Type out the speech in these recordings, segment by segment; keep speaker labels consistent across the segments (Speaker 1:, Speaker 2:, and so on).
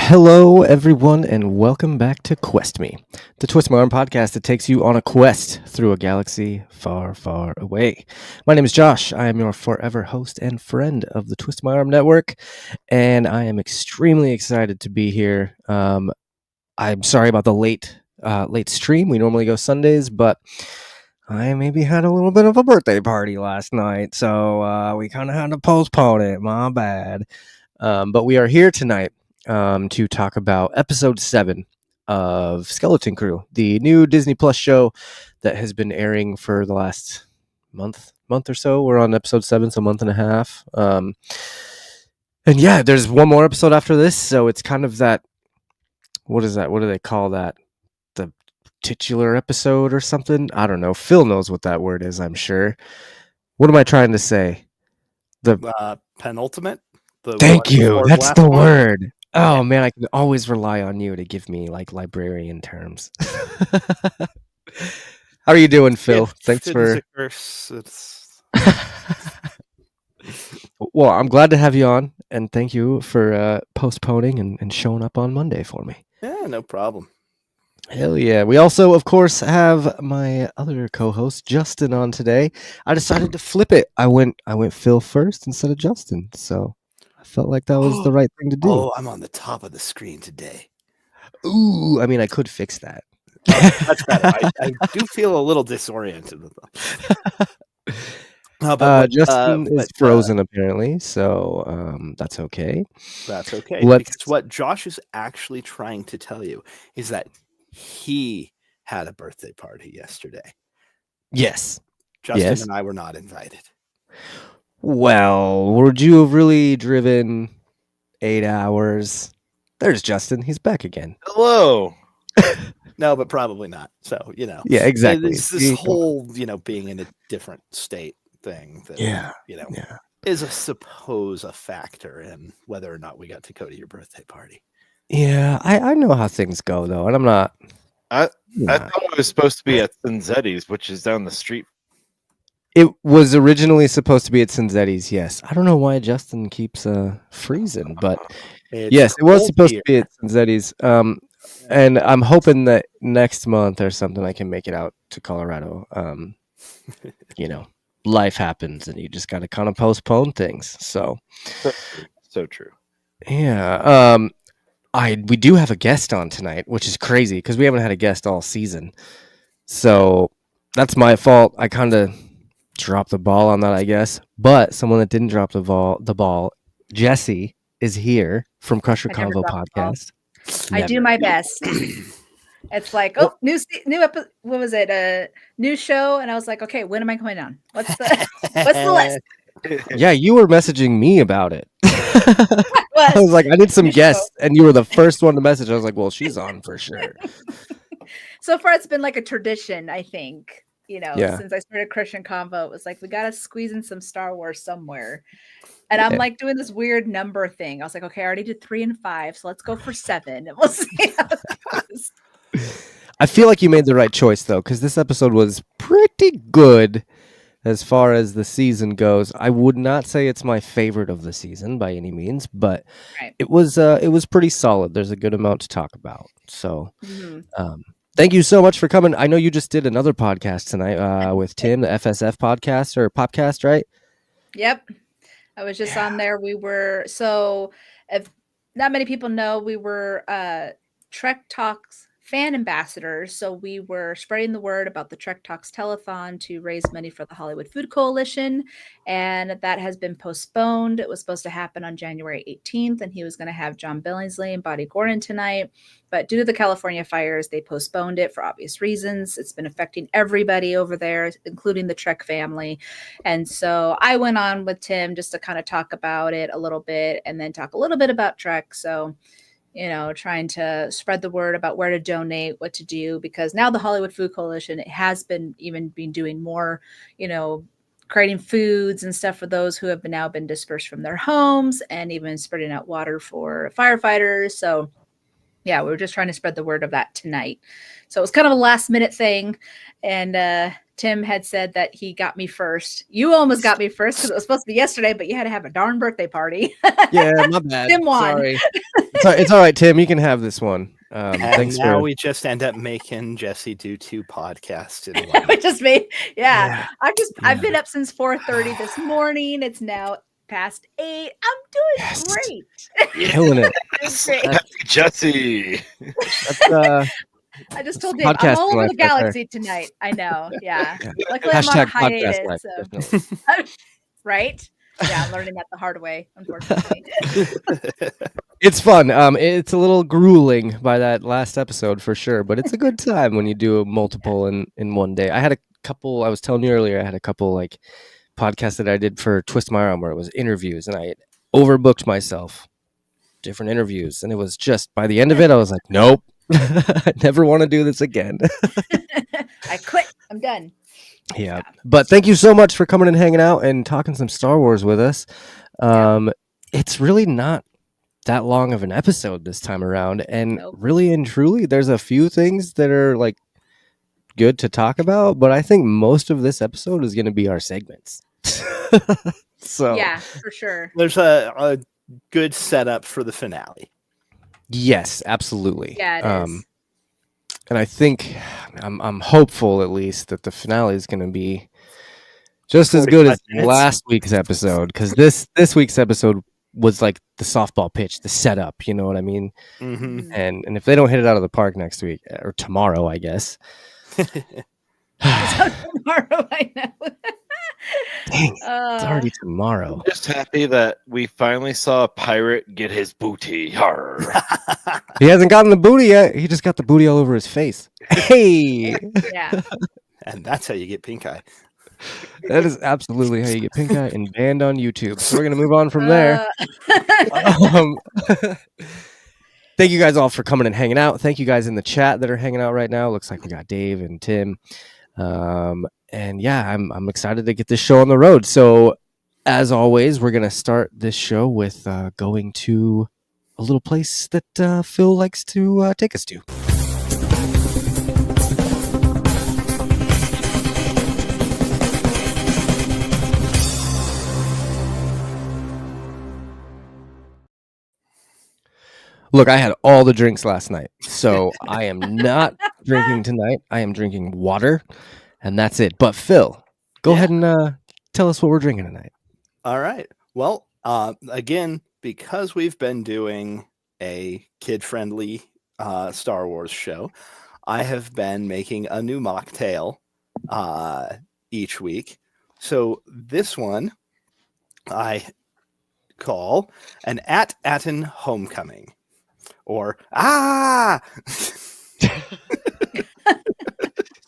Speaker 1: Hello, everyone, and welcome back to Quest Me, the Twist My Arm podcast that takes you on a quest through a galaxy far, far away. My name is Josh. I am your forever host and friend of the Twist My Arm Network, and I am extremely excited to be here. I'm sorry about the late stream. We normally go Sundays, but I maybe had a little bit of a birthday party last night, so we kind of had to postpone it. My bad. But we are here tonight to talk about episode 7 of Skeleton Crew, the new Disney Plus show that has been airing for the last month or so. We're on episode 7, so a month and a half. And yeah, there's one more episode after this, so it's kind of that. What is that? What do they call that? The titular episode or something? I don't know. Phil knows what that word is, I'm sure. What am I trying to say? The
Speaker 2: penultimate.
Speaker 1: Thank you. That's the word. Oh man, I can always rely on you to give me like librarian terms. How are you doing, Phil? Thanks for. Well, I'm glad to have you on, and thank you for postponing and showing up on Monday for me.
Speaker 2: Yeah, no problem.
Speaker 1: Hell yeah. We also, of course, have my other co-host, Justin, on today. I decided to flip it. I went Phil first instead of Justin, so I felt like that was the right thing to do.
Speaker 2: Oh, I'm on the top of the screen today.
Speaker 1: Ooh, I mean, I could fix that.
Speaker 2: That's better. I do feel a little disoriented with them.
Speaker 1: Justin is frozen apparently, so that's okay.
Speaker 2: That's okay. Because what Josh is actually trying to tell you is that he had a birthday party yesterday.
Speaker 1: Yes.
Speaker 2: Justin and I were not invited.
Speaker 1: Well, would you have really driven 8 hours? There's Justin. He's back again.
Speaker 3: Hello.
Speaker 2: No, but probably not. So,
Speaker 1: Yeah, exactly.
Speaker 2: It's this whole, being in a different state thing that, is, I suppose, a factor in whether or not we got to go to your birthday party.
Speaker 1: Yeah, I know how things go, though, and I'm not.
Speaker 3: I thought it was supposed to be at Cinzetti's, which is down the street.
Speaker 1: It was originally supposed to be at Cinzetti's, yes. I don't know why Justin keeps freezing, but yes, it was supposed to be at Cinzetti's. And I'm hoping that next month or something I can make it out to Colorado. Life happens, and you just got to kind of postpone things. So
Speaker 3: true.
Speaker 1: Yeah. We do have a guest on tonight, which is crazy because we haven't had a guest all season. So that's my fault. I kind of dropped the ball on that, I guess. But someone that didn't drop the ball, Jesse, is here from Crusher Convo Podcast.
Speaker 4: I do my best. It's like, new episode. What was it? A new show, and I was like, okay, when am I coming on? What's the list?
Speaker 1: Yeah, you were messaging me about it. I was like, I need some guests, and you were the first one to message. I was like, well, she's on for sure.
Speaker 4: So far, it's been like a tradition, I think. Since I started Christian Convo, it was like, we got to squeeze in some Star Wars somewhere. And I'm like doing this weird number thing. I was like, okay, I already did 3 and 5, so let's go for 7, and we'll see how it goes.
Speaker 1: I feel like you made the right choice, though, because this episode was pretty good as far as the season goes. I would not say it's my favorite of the season by any means, but it was pretty solid. There's a good amount to talk about. So thank you so much for coming. I know you just did another podcast tonight with Tim, the FSF podcast or Popcast, right?
Speaker 4: Yep. I was just on there. We were, so if not many people know, we were Trek Talks fan ambassadors. So we were spreading the word about the Trek Talks telethon to raise money for the Hollywood Food Coalition. And that has been postponed. It was supposed to happen on January 18th, and he was going to have John Billingsley and Bonnie Gordon tonight. But due to the California fires, they postponed it for obvious reasons. It's been affecting everybody over there, including the Trek family. And so I went on with Tim just to kind of talk about it a little bit and then talk a little bit about Trek. So, trying to spread the word about where to donate, what to do, because now the Hollywood Food Coalition has been doing more, creating foods and stuff for those who have now been dispersed from their homes, and even spreading out water for firefighters. So, yeah, we were just trying to spread the word of that tonight. So it was kind of a last minute thing. And Tim had said that he got me first. You almost got me first because it was supposed to be yesterday, but you had to have a darn birthday party.
Speaker 1: Yeah, my bad.
Speaker 4: Tim won.
Speaker 1: Sorry. It's all right, Tim. You can have this one. Thanks
Speaker 2: now
Speaker 1: for...
Speaker 2: we just end up making Jesse do 2 podcasts in one.
Speaker 4: We just made, yeah. I've been up since 4:30 this morning. It's now past 8. I'm doing great.
Speaker 1: Killing it.
Speaker 4: Great.
Speaker 3: Jesse.
Speaker 4: I just told Dave, I'm all over the galaxy tonight. I know. Yeah. Luckily, I'm on a hiatus. Right? Yeah, I'm learning that the hard way, unfortunately.
Speaker 1: It's fun. It's a little grueling by that last episode for sure, but it's a good time when you do multiple in one day. I had a couple, I was telling you earlier, I had a couple like podcasts that I did for Twist My Arm where it was interviews, and I overbooked myself, different interviews, and it was just, by the end of it, I was like, nope, I never want to do this again.
Speaker 4: I quit. I'm done.
Speaker 1: Yeah, but thank you so much for coming and hanging out and talking some Star Wars with us. It's really not that long of an episode this time around, and really and truly, there's a few things that are like good to talk about, but I think most of this episode is going to be our segments. So
Speaker 4: yeah, for sure.
Speaker 2: There's a good setup for the finale.
Speaker 1: Yes, absolutely.
Speaker 4: Yeah, it is.
Speaker 1: And I think I'm hopeful at least that the finale is going to be just as good as last week's episode, because this week's episode was like the softball pitch, the setup. You know what I mean?
Speaker 2: Mm-hmm.
Speaker 1: And if they don't hit it out of the park next week or tomorrow, I guess.
Speaker 4: Tomorrow, I know.
Speaker 1: Dang, it's already tomorrow.
Speaker 3: I'm just happy that we finally saw a pirate get his booty.
Speaker 1: He hasn't gotten the booty yet. He just got the booty all over his face. Hey!
Speaker 4: Yeah.
Speaker 2: And that's how you get pink eye.
Speaker 1: That is absolutely how you get pink eye and banned on YouTube. So we're going to move on from there. Thank you guys all for coming and hanging out. Thank you guys in the chat that are hanging out right now. Looks like we got Dave and Tim. And yeah, I'm excited to get this show on the road. So as always, we're going to start this show with going to a little place that Phil likes to take us to. Look, I had all the drinks last night, so I am not drinking tonight. I am drinking water, and that's it. But Phil, go ahead and tell us what we're drinking tonight.
Speaker 2: All right. Well, again, because we've been doing a kid-friendly Star Wars show, I have been making a new mocktail each week. So this one I call an At-Atten Homecoming. Or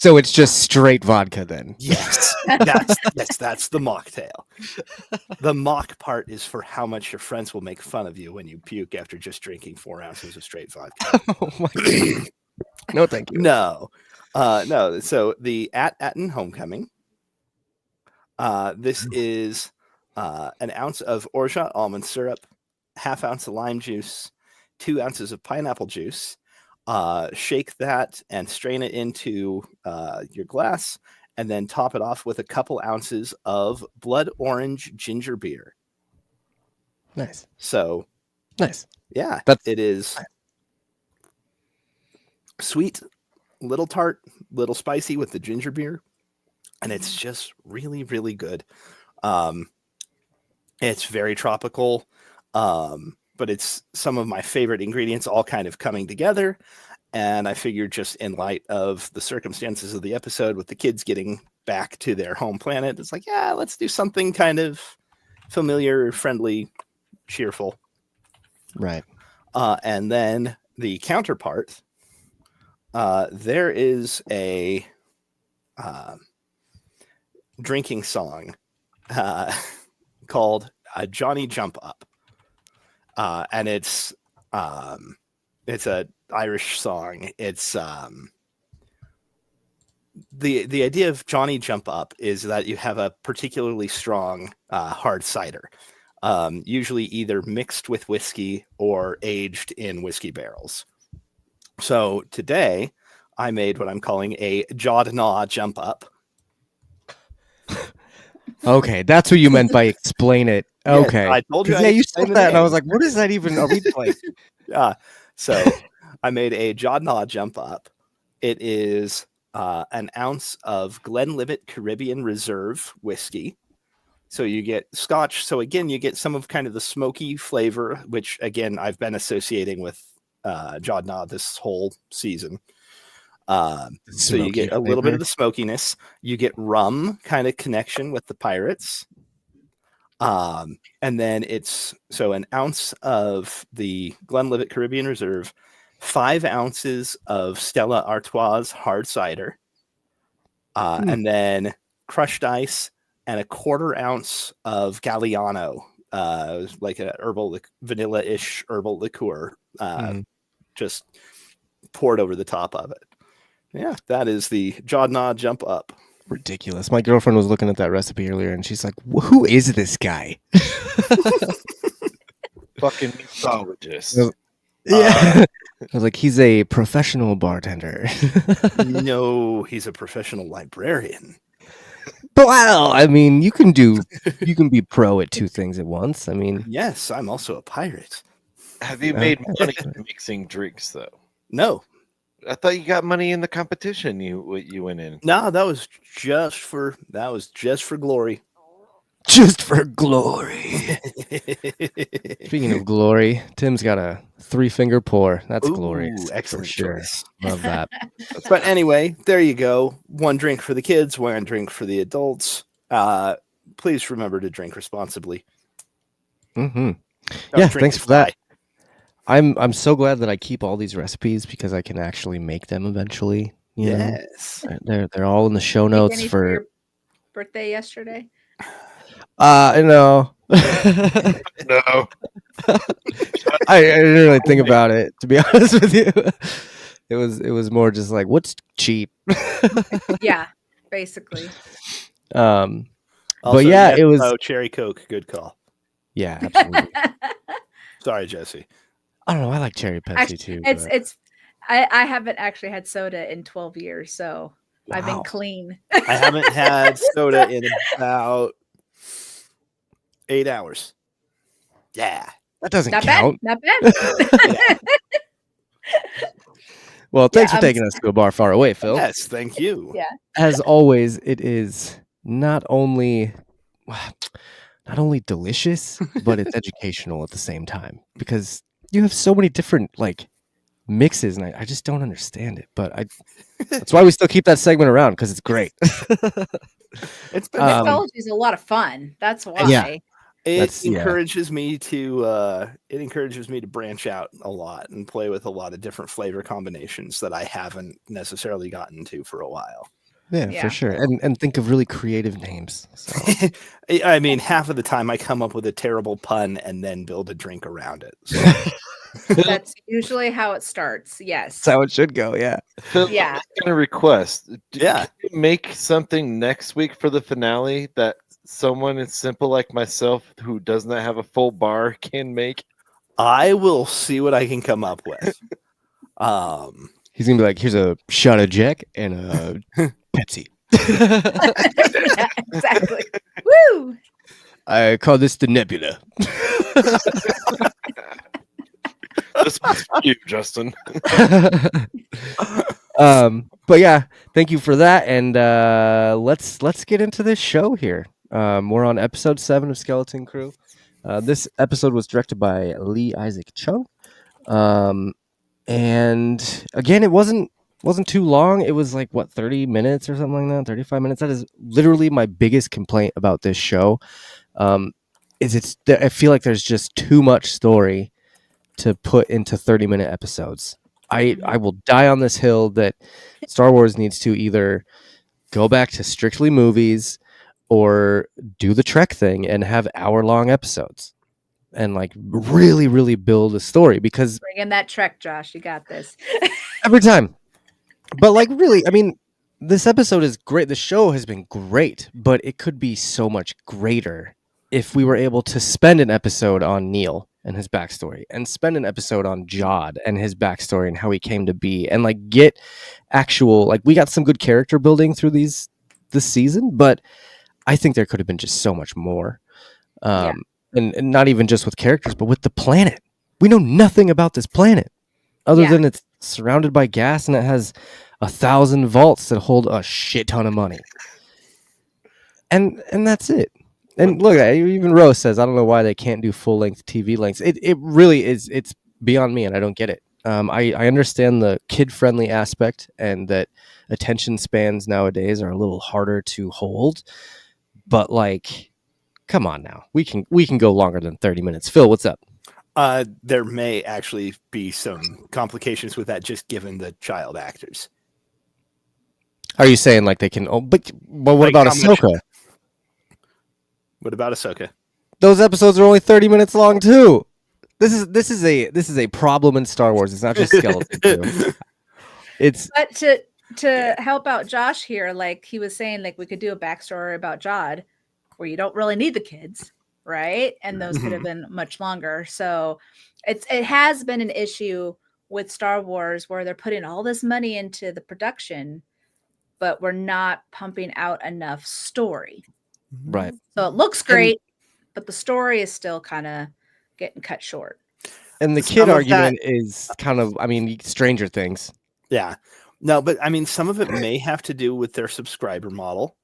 Speaker 1: So it's just straight vodka then.
Speaker 2: Yes, that's the mocktail. The mock part is for how much your friends will make fun of you when you puke after just drinking 4 ounces of straight vodka.
Speaker 1: Oh my God. No, thank you.
Speaker 2: No. So the At-Atten Homecoming. This is an ounce of orgeat almond syrup, ½ ounce of lime juice, 2 ounces of pineapple juice. Shake that and strain it into your glass, and then top it off with a couple ounces of blood orange ginger beer.
Speaker 1: Nice.
Speaker 2: So
Speaker 1: nice.
Speaker 2: Yeah, it is sweet, little tart, little spicy with the ginger beer, and it's just really, really good. It's very tropical. But it's some of my favorite ingredients all kind of coming together. And I figured, just in light of the circumstances of the episode with the kids getting back to their home planet, it's like, yeah, let's do something kind of familiar, friendly, cheerful.
Speaker 1: Right.
Speaker 2: And then the counterpart, there is a drinking song called Johnny Jump Up. And it's a Irish song. It's the idea of Johnny Jump Up is that you have a particularly strong hard cider, usually either mixed with whiskey or aged in whiskey barrels. So today I made what I'm calling a jaw to gnaw jump up.
Speaker 1: Okay, that's what you meant by explain it.
Speaker 2: Yes,
Speaker 1: Okay.
Speaker 2: I told you.
Speaker 1: 'Cause,
Speaker 2: I'd
Speaker 1: yeah, you
Speaker 2: explain
Speaker 1: said
Speaker 2: the
Speaker 1: that, and I
Speaker 2: name.
Speaker 1: was like, "What is that even? Are we like?"
Speaker 2: So I made a jaw to gnaw jump up. It is an ounce of Glenlivet Caribbean Reserve whiskey. So you get Scotch. So again, you get some of kind of the smoky flavor, which again I've been associating with jaw to gnaw this whole season. So you get a little bit of the smokiness. You get rum kind of connection with the pirates. And then it's so an ounce of the Glenlivet Caribbean Reserve, 5 ounces of Stella Artois hard cider, and then crushed ice and a 1/4 ounce of Galliano, like a vanilla-ish herbal liqueur, just poured over the top of it. Yeah, that is the jaw to gnaw jump up.
Speaker 1: Ridiculous. My girlfriend was looking at that recipe earlier, and she's like, "Who is this guy?"
Speaker 3: Fucking mixologist.
Speaker 1: Yeah. I was like, "He's a professional bartender."
Speaker 2: No, he's a professional librarian.
Speaker 1: But well, I mean, you can be pro at 2 things at once. I mean,
Speaker 2: Yes, I'm also a pirate.
Speaker 3: Have you made money mixing drinks though?
Speaker 2: No,
Speaker 3: I thought you got money in the competition you went in.
Speaker 2: no, that was just for glory.
Speaker 1: just for glory. Speaking of glory, Tim's got a 3-finger pour. That's glorious.
Speaker 2: Ooh, excellent
Speaker 1: for sure.
Speaker 2: choice.
Speaker 1: Love that.
Speaker 2: But anyway, there you go. 1 drink for the kids, 1 drink for the adults. Please remember to drink responsibly.
Speaker 1: Mm-hmm.
Speaker 2: Don't
Speaker 1: Yeah,
Speaker 2: drink
Speaker 1: thanks
Speaker 2: and
Speaker 1: for that.
Speaker 2: fly.
Speaker 1: I'm so glad that I keep all these recipes because I can actually make them eventually. You know?
Speaker 2: Yes.
Speaker 1: They're all in the show
Speaker 4: Make
Speaker 1: notes
Speaker 4: any
Speaker 1: for
Speaker 4: your birthday yesterday.
Speaker 1: no.
Speaker 3: No.
Speaker 1: I didn't really think about it, to be honest with you. It was more just like, what's cheap?
Speaker 4: Yeah, basically.
Speaker 2: Also,
Speaker 1: But yeah,
Speaker 2: yes,
Speaker 1: it was
Speaker 2: Cherry Coke. Good call.
Speaker 1: yeah, absolutely.
Speaker 2: Sorry, Jesse.
Speaker 1: I don't know, I like cherry Pepsi
Speaker 4: Actually,
Speaker 1: too.
Speaker 4: it's I haven't actually had soda in 12 years, so I've been
Speaker 1: Wow.
Speaker 4: clean.
Speaker 2: I haven't had soda in about 8 hours. Yeah.
Speaker 1: That doesn't
Speaker 4: Not
Speaker 1: count.
Speaker 4: bad. Not bad.
Speaker 1: Well, thanks
Speaker 4: Yeah,
Speaker 1: for taking us to a bar far away, Phil.
Speaker 2: Yes, thank you.
Speaker 4: Yeah.
Speaker 1: As always, it is not only delicious, but it's educational at the same time because you have so many different like mixes, and I just don't understand it. But that's why we still keep that segment around because it's great.
Speaker 2: It's been
Speaker 4: Mixology is a lot of fun. That's why.
Speaker 1: Yeah.
Speaker 2: It encourages me to branch out a lot and play with a lot of different flavor combinations that I haven't necessarily gotten to for a while.
Speaker 1: Yeah,
Speaker 4: Yeah.
Speaker 1: for sure. And think of really creative names. So.
Speaker 2: I mean, half of the time I come up with a terrible pun and then build a drink around it. So.
Speaker 4: That's usually how it starts. Yes.
Speaker 1: That's how it should go. Yeah.
Speaker 3: Phil,
Speaker 4: Yeah.
Speaker 3: I'm gonna request.
Speaker 2: Yeah.
Speaker 3: Can you make something next week for the finale that someone as simple like myself who does not have a full bar can make?
Speaker 2: I will see what I can come up with.
Speaker 1: He's gonna be like, here's a shot of Jack and a Pepsi.
Speaker 4: Yeah, exactly. Woo!
Speaker 1: I call this the Nebula.
Speaker 3: This one's for you, Justin.
Speaker 1: But yeah, thank you for that. And let's get into this show here. We're on episode 7 of Skeleton Crew. This episode was directed by Lee Isaac Chung. And again, it wasn't too long. It was like 30 minutes or something like that, 35 minutes. That is literally my biggest complaint about this show. I feel like there's just too much story to put into 30-minute episodes. I will die on this hill that Star Wars needs to either go back to strictly movies or do the Trek thing and have hour-long episodes and like really, really build a story, because
Speaker 4: Bring in that Trek, Josh. You got this.
Speaker 1: every time. But like really, I mean, this episode is great. The show has been great, but it could be so much greater if we were able to spend an episode on Neil and his backstory, and spend an episode on Jod and his backstory and how he came to be, and like get actual, like, we got some good character building through this season, but I think there could have been just so much more. And not even just with characters, but with the planet. We know nothing about this planet other than it's surrounded by gas and it has 1,000 vaults that hold a shit ton of money. And that's it. And look, even Rose says, I don't know why they can't do full length TV lengths. It really is. It's beyond me, and I don't get it. I understand the kid friendly aspect and that attention spans nowadays are a little harder to hold, but like, come on now, we can go longer than 30 minutes. Phil, what's up?
Speaker 2: There may actually be some complications with that, just given the child actors.
Speaker 1: Are you saying like they can? Oh, but what
Speaker 2: Like,
Speaker 1: about
Speaker 2: how much-
Speaker 1: Ahsoka?
Speaker 2: What about Ahsoka?
Speaker 1: Those episodes are only 30 minutes long too. This is a problem in Star Wars. It's not just skeleton crew. It's
Speaker 4: But to help out Josh here, like he was saying, like we could do a backstory about Jod where you don't really need the kids, right? And those could have been much longer. So it has been an issue with Star Wars where they're putting all this money into the production, but we're not pumping out enough story.
Speaker 1: right.
Speaker 4: So it looks great, but the story is still kind of getting cut short.
Speaker 1: And the
Speaker 2: Some
Speaker 1: kid
Speaker 2: of
Speaker 1: argument is kind of, I mean, Stranger Things.
Speaker 2: Yeah. No, but I mean, some of it may have to do with their subscriber model.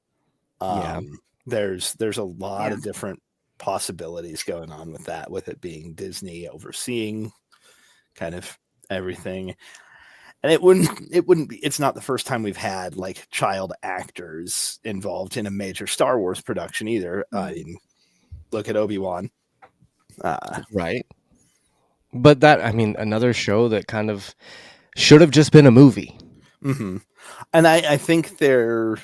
Speaker 1: Yeah.
Speaker 2: There's a lot of different possibilities going on with that, with it being Disney overseeing kind of everything. And it's not the first time we've had like child actors involved in a major Star Wars production either. Look at Obi-Wan.
Speaker 1: Right. But that, I mean, another show that kind of should have just been a movie.
Speaker 2: Mm-hmm. And I think they're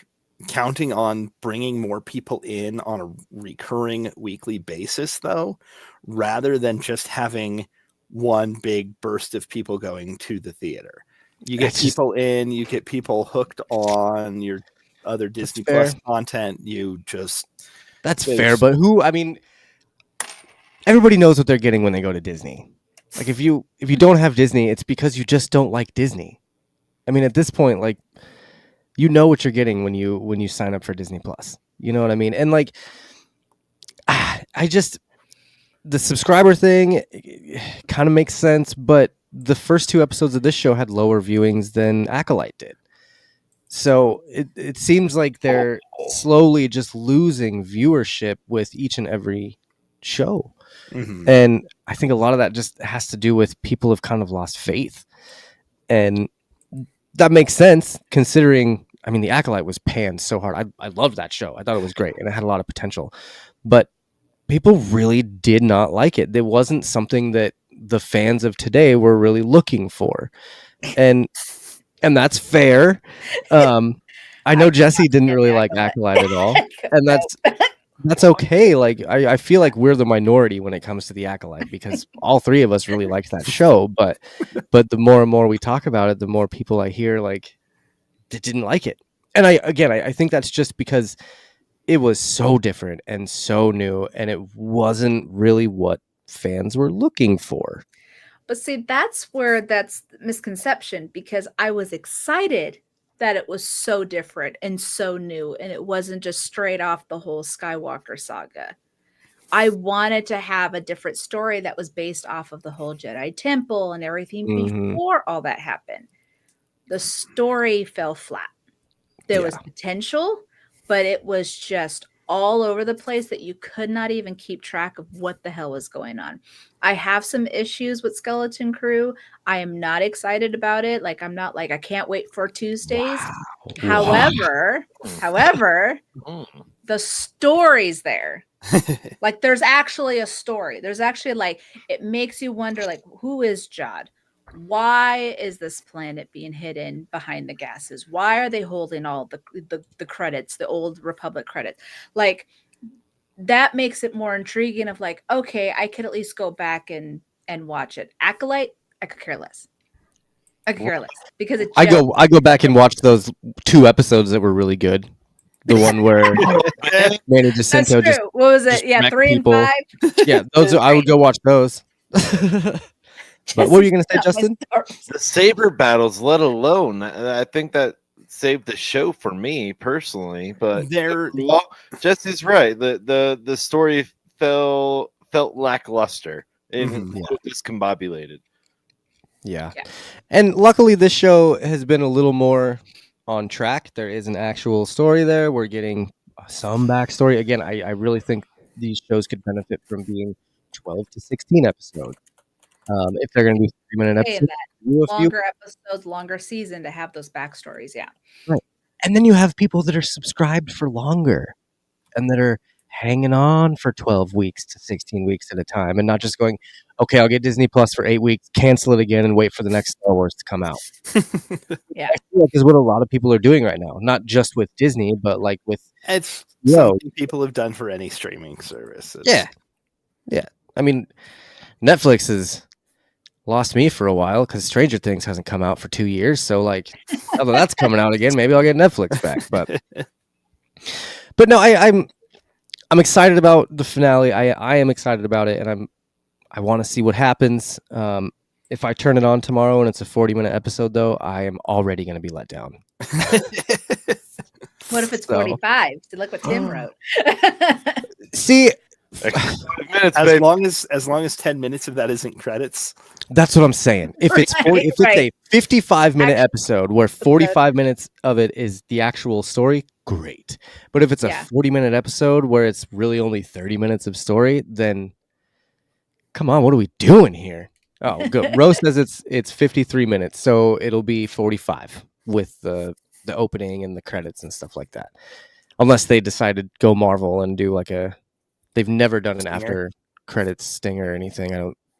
Speaker 2: counting on bringing more people in on a recurring weekly basis, though, rather than just having one big burst of people going to the theater. You get people in, you get people hooked on your other Disney Plus content.
Speaker 1: That's fair, but I mean, everybody knows what they're getting when they go to Disney. Like if you don't have Disney, it's because you just don't like Disney. I mean, at this point, like, you know what you're getting when you sign up for Disney Plus. You know what I mean? And like, the subscriber thing kind of makes sense, but the first 2 episodes of this show had lower viewings than Acolyte did. So it seems like they're slowly just losing viewership with each and every show.
Speaker 2: Mm-hmm.
Speaker 1: And I think a lot of that just has to do with people have kind of lost faith. And that makes sense considering, I mean, The Acolyte was panned so hard. I loved that show. I thought it was great and it had a lot of potential. But people really did not like it. It wasn't something that the fans of today were really looking for. And that's fair. I know Jesse didn't really like Acolyte at all. And that's okay. Like I feel like we're the minority when it comes to The Acolyte because all 3 of us really liked that show. But the more and more we talk about it, the more people I hear like that didn't like it. And I think that's just because it was so different and so new, and it wasn't really what fans were looking for.
Speaker 4: But see, that's the misconception, because I was excited that it was so different and so new, and it wasn't just straight off the whole Skywalker saga. I wanted to have a different story that was based off of the whole Jedi Temple and everything before all that happened. The story fell flat. There was potential, but it was just all over the place that you could not even keep track of what the hell was going on. I have some issues with Skeleton Crew. I am not excited about it. Like, I'm not like, I can't wait for Tuesdays. However, the story's there. Like, there's actually a story. There's actually, like, it makes you wonder, like, who is Jod? Why is this planet being hidden behind the gases? Why are they holding all the credits, the old Republic credits? Like, that makes it more intriguing of like, okay, I could at least go back and watch it. Acolyte, I could care less. I could care less because it.
Speaker 1: I go back and watch those 2 episodes that were really good. The one where Manny Jacinto
Speaker 4: That's true. What was it? Yeah, 3
Speaker 1: people.
Speaker 4: and 5.
Speaker 1: Yeah, those I would go watch those. But what were you going to say,
Speaker 4: Not my
Speaker 1: Justin?
Speaker 4: Star Wars.
Speaker 3: The saber battles, let alone, I think that saved the show for me personally. But
Speaker 2: They're
Speaker 3: Jesse's right. The story felt lackluster and
Speaker 2: Mhm.
Speaker 3: discombobulated.
Speaker 1: Yeah.
Speaker 4: Yeah.
Speaker 1: And luckily, this show has been a little more on track. There is an actual story there. We're getting some backstory. Again, I really think these shows could benefit from being 12 to 16 episodes. If they're going to be 3-minute
Speaker 4: Saying
Speaker 1: episodes,
Speaker 4: that
Speaker 1: do a few.
Speaker 4: longer episodes, longer season to have those backstories. Yeah.
Speaker 1: Right. And then you have people that are subscribed for longer and that are hanging on for 12 weeks to 16 weeks at a time and not just going, okay, I'll get Disney Plus for 8 weeks, cancel it again, and wait for the next Star Wars to come out.
Speaker 4: Yeah.
Speaker 1: I feel like is what a lot of people are doing right now, not just with Disney, but like with
Speaker 2: It's
Speaker 1: Yo.
Speaker 2: something people have done for any streaming service.
Speaker 1: Yeah. I mean, Netflix has lost me for a while because Stranger Things hasn't come out for 2 years. So like, now that that's coming out again, maybe I'll get Netflix back. But no, I'm excited about the finale. I am excited about it, and I want to see what happens. If I turn it on tomorrow and it's a 40-minute episode, though, I am already going to be let down.
Speaker 4: What if it's
Speaker 1: So-
Speaker 4: 45? So look what Tim wrote.
Speaker 1: See,
Speaker 3: Like, 5 minutes,
Speaker 2: as
Speaker 3: babe.
Speaker 2: long as 10 minutes of that isn't credits.
Speaker 1: that's what I'm saying. If it's
Speaker 4: Right,
Speaker 1: if it's a 55-minute
Speaker 4: Actual
Speaker 1: episode where 45 minutes of it is the actual story, great. But if it's a
Speaker 4: Yeah.
Speaker 1: 40-minute episode where it's really only 30 minutes of story, then come on, what are we doing here? Oh, good. Rose says it's 53 minutes, so it'll be 45 with the opening and the credits and stuff like that. Unless they decide to go Marvel and do like they've never done an
Speaker 2: Stinger?
Speaker 1: after credits stinger or anything. I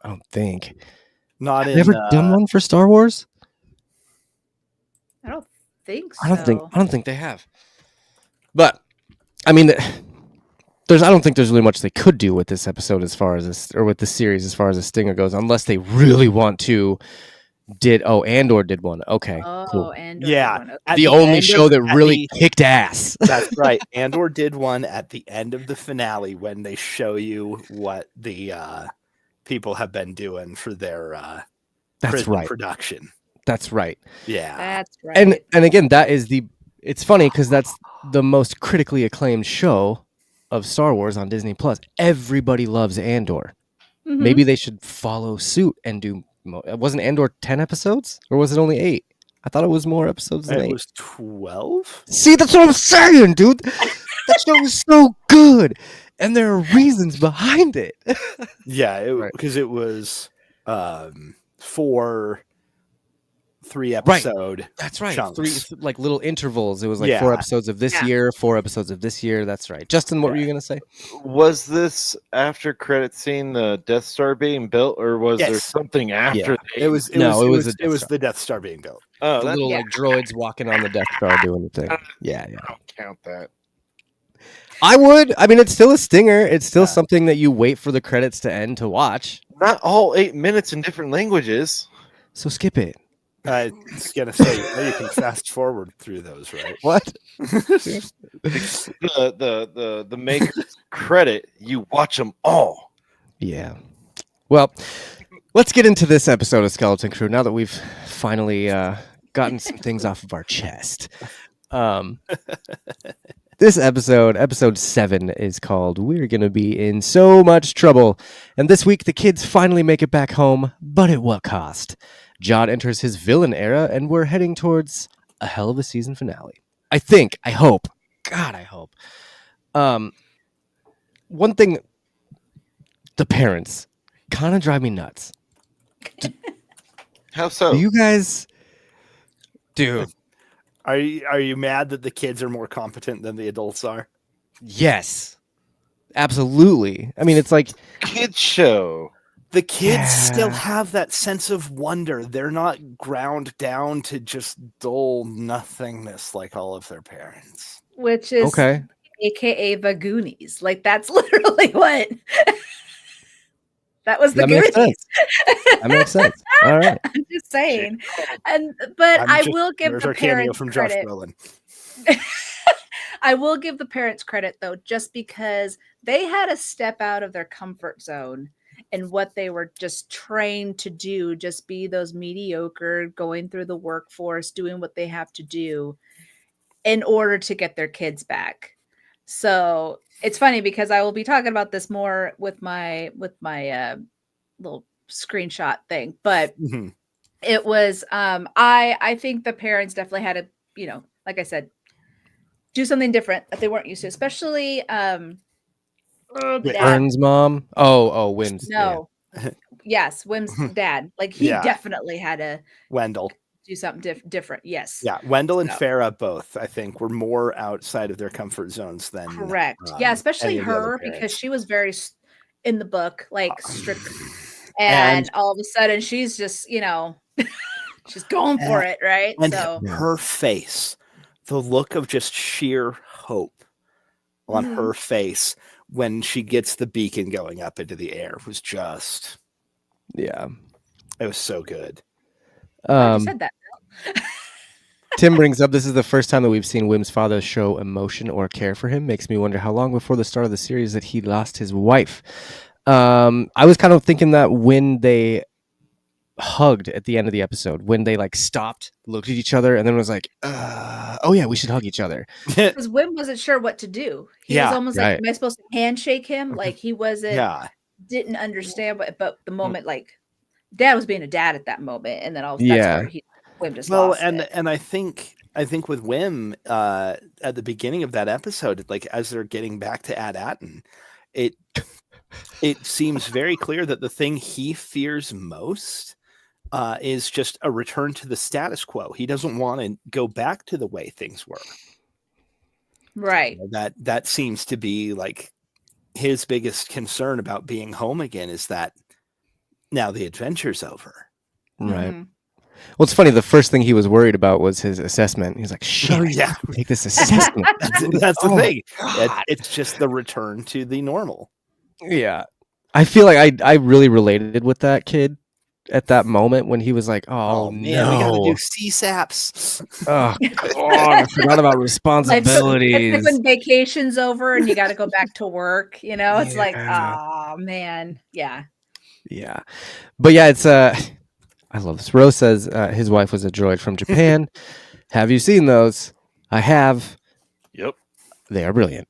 Speaker 1: don't think.
Speaker 2: Not
Speaker 1: Have
Speaker 2: in
Speaker 1: they ever done one for Star Wars?
Speaker 4: I don't think so.
Speaker 1: I don't think they have. But I mean, I don't think there's really much they could do with this episode as far as this, or with the series as far as the stinger goes, unless they really want to. Andor did one. Okay,
Speaker 4: Oh,
Speaker 1: cool.
Speaker 4: and
Speaker 2: Yeah. At
Speaker 1: The only
Speaker 2: end
Speaker 1: show
Speaker 2: of-
Speaker 1: that
Speaker 2: at
Speaker 1: really
Speaker 2: the-
Speaker 1: kicked ass.
Speaker 2: That's right. Andor did one at the end of the finale when they show you what the people have been doing for their
Speaker 1: That's
Speaker 2: prison
Speaker 1: right.
Speaker 2: production.
Speaker 1: That's right.
Speaker 2: Yeah.
Speaker 4: That's right.
Speaker 1: And again, that is it's funny because that's the most critically acclaimed show of Star Wars on Disney Plus. Everybody loves Andor.
Speaker 4: Mhm.
Speaker 1: Maybe they should follow suit and do. Wasn't Andor 10 episodes, or was it only 8? I thought it was more episodes than
Speaker 2: It
Speaker 1: 8.
Speaker 2: was 12.
Speaker 1: See, that's what I'm saying, dude. That show was so good, and there are reasons behind it.
Speaker 2: Yeah,
Speaker 1: Right.
Speaker 2: because it was 4 3-episode.
Speaker 1: That's right.
Speaker 2: Chunks.
Speaker 1: 3 like little intervals. It was like 4
Speaker 2: Yeah.
Speaker 1: episodes of this
Speaker 4: Yeah.
Speaker 1: year, 4 episodes of this year. That's right. Justin, what were you gonna say?
Speaker 3: Was this after credit scene the Death Star being built, or was there
Speaker 2: Yes.
Speaker 3: something after?
Speaker 1: Yeah.
Speaker 2: It was
Speaker 1: No, it was a Death
Speaker 2: it was
Speaker 1: Star.
Speaker 2: the Death Star being built.
Speaker 3: Oh,
Speaker 1: The
Speaker 3: that,
Speaker 1: little
Speaker 4: Yeah.
Speaker 1: like droids walking on the Death Star doing the thing. Yeah.
Speaker 3: I don't count that.
Speaker 1: I would. I mean, it's still a stinger. It's still
Speaker 2: Yeah.
Speaker 1: something that you wait for the credits to end to watch.
Speaker 3: Not all 8 minutes in different languages.
Speaker 1: So skip it.
Speaker 2: I was gonna say you can fast forward through those, right?
Speaker 1: What?
Speaker 3: The maker's credit, you watch them all.
Speaker 1: Yeah. Well, let's get into this episode of Skeleton Crew now that we've finally gotten some things off of our chest. This episode 7, is called We're Gonna Be in So Much Trouble. And this week, the kids finally make it back home, but at what cost? Jod enters his villain era, and we're heading towards a hell of a season finale. I hope. God, I hope. One thing, the parents kind of drive me nuts.
Speaker 3: How so?
Speaker 1: Do you guys, dude?
Speaker 2: Are you mad that the kids are more competent than the adults are?
Speaker 1: Yes, absolutely. I mean, it's like,
Speaker 3: Kid show.
Speaker 2: The kids still
Speaker 1: Yeah.
Speaker 2: have that sense of wonder. They're not ground down to just dull nothingness like all of their parents.
Speaker 4: Which is
Speaker 1: okay,
Speaker 4: AKA the Goonies. Like that's literally what that was the
Speaker 1: that makes
Speaker 4: Goonies.
Speaker 1: sense. That makes sense. All right.
Speaker 4: I'm just saying. But I will give
Speaker 2: There's
Speaker 4: the
Speaker 2: our cameo
Speaker 4: parents
Speaker 2: from Josh
Speaker 4: credit.
Speaker 2: Brolin.
Speaker 4: I will give the parents credit though, just because they had to step out of their comfort zone and what they were just trained to do, just be those mediocre, going through the workforce, doing what they have to do in order to get their kids back. So it's funny because I will be talking about this more with my little screenshot thing, but
Speaker 2: Mhm.
Speaker 4: it was I think the parents definitely had to, you know, like I said, do something different that they weren't used to, especially the
Speaker 2: Wait,
Speaker 4: dad.
Speaker 1: Vern's mom. Oh, Wim's.
Speaker 4: No. Yes, Wim's dad. Like he
Speaker 2: Yeah.
Speaker 4: definitely had to
Speaker 2: Wendell.
Speaker 4: do something different. Yes.
Speaker 2: Yeah, Wendell and
Speaker 4: So-
Speaker 2: Farah both, I think, were more outside of their comfort zones than
Speaker 4: Correct. Yeah, especially
Speaker 2: any of the other
Speaker 4: her because
Speaker 2: parents.
Speaker 4: she was very in the book, like strict, and all of a sudden she's just, you know, she's going for it, right?
Speaker 2: And
Speaker 4: So
Speaker 2: her face, the look of just sheer hope on
Speaker 4: Mhm.
Speaker 2: her face when she gets the beacon going up into the air was just,
Speaker 1: Yeah.
Speaker 2: it was so good.
Speaker 4: glad you said that.
Speaker 1: Tim brings up this is the first time that we've seen Wim's father show emotion or care for him. Makes me wonder how long before the start of the series that he lost his wife. I was kind of thinking that when they hugged at the end of the episode, when they like stopped, looked at each other, and then was like, "Oh yeah, we should hug each other."
Speaker 4: Because Wim wasn't sure what to do. He was
Speaker 2: Yeah,
Speaker 4: almost
Speaker 1: right.
Speaker 4: like, am I supposed to handshake him? Like he wasn't,
Speaker 2: Yeah.
Speaker 4: didn't understand, but the moment, like dad was being a dad at that moment, and then all
Speaker 1: Yeah.
Speaker 4: that's where Wim just
Speaker 2: Well,
Speaker 4: lost
Speaker 2: and
Speaker 4: it.
Speaker 2: and I think with Wim at the beginning of that episode, like as they're getting back to Ad Atten, it seems very clear that the thing he fears most is just a return to the status quo. He doesn't want to go back to the way things were.
Speaker 4: Right.
Speaker 2: That seems to be like his biggest concern about being home again, is that now the adventure's over.
Speaker 1: Right.
Speaker 4: Mhm.
Speaker 1: Well, it's funny. The first thing he was worried about was his assessment. He's like, "Shit,
Speaker 2: Oh,
Speaker 1: I
Speaker 2: yeah.
Speaker 1: have to take this assessment."
Speaker 2: That's the
Speaker 1: Oh my
Speaker 2: thing.
Speaker 1: God.
Speaker 2: It's just the return to the normal.
Speaker 1: Yeah. I feel like I really related with that kid at that moment when he was like, "Oh,
Speaker 2: Man, we gotta
Speaker 1: no,
Speaker 2: do CSAPs.
Speaker 1: oh God, I forgot about
Speaker 4: It's like
Speaker 1: responsibilities."
Speaker 4: when vacation's over and you got to go back to work. You know, it's like,
Speaker 1: Yeah.
Speaker 4: oh man, yeah.
Speaker 1: Yeah, but yeah, it's I love this. Rose says his wife was a droid from Japan. Have you seen those? I have.
Speaker 3: Yep.
Speaker 1: They are brilliant.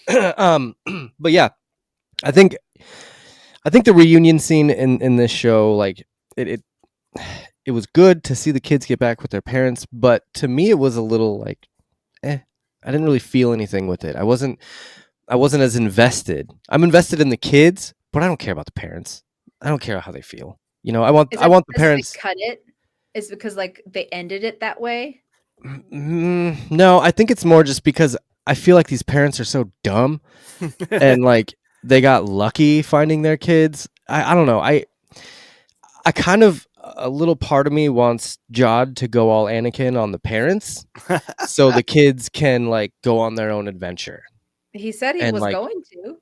Speaker 1: But yeah, I think the reunion scene in this show, like it was good to see the kids get back with their parents, but to me it was a little like, I didn't really feel anything with it. I wasn't as invested. I'm invested in the kids, but I don't care about the parents. I don't care how they feel. You know, I want the
Speaker 4: because
Speaker 1: parents.
Speaker 4: they cut it. Is because like they ended it that way.
Speaker 1: No, I think it's more just because I feel like these parents are so dumb and like they got lucky finding their kids. I don't know. I kind of, a little part of me wants Jod to go all Anakin on the parents so the kids can like go on their own adventure.
Speaker 4: He said he
Speaker 1: And,
Speaker 4: was
Speaker 1: like,
Speaker 4: going to.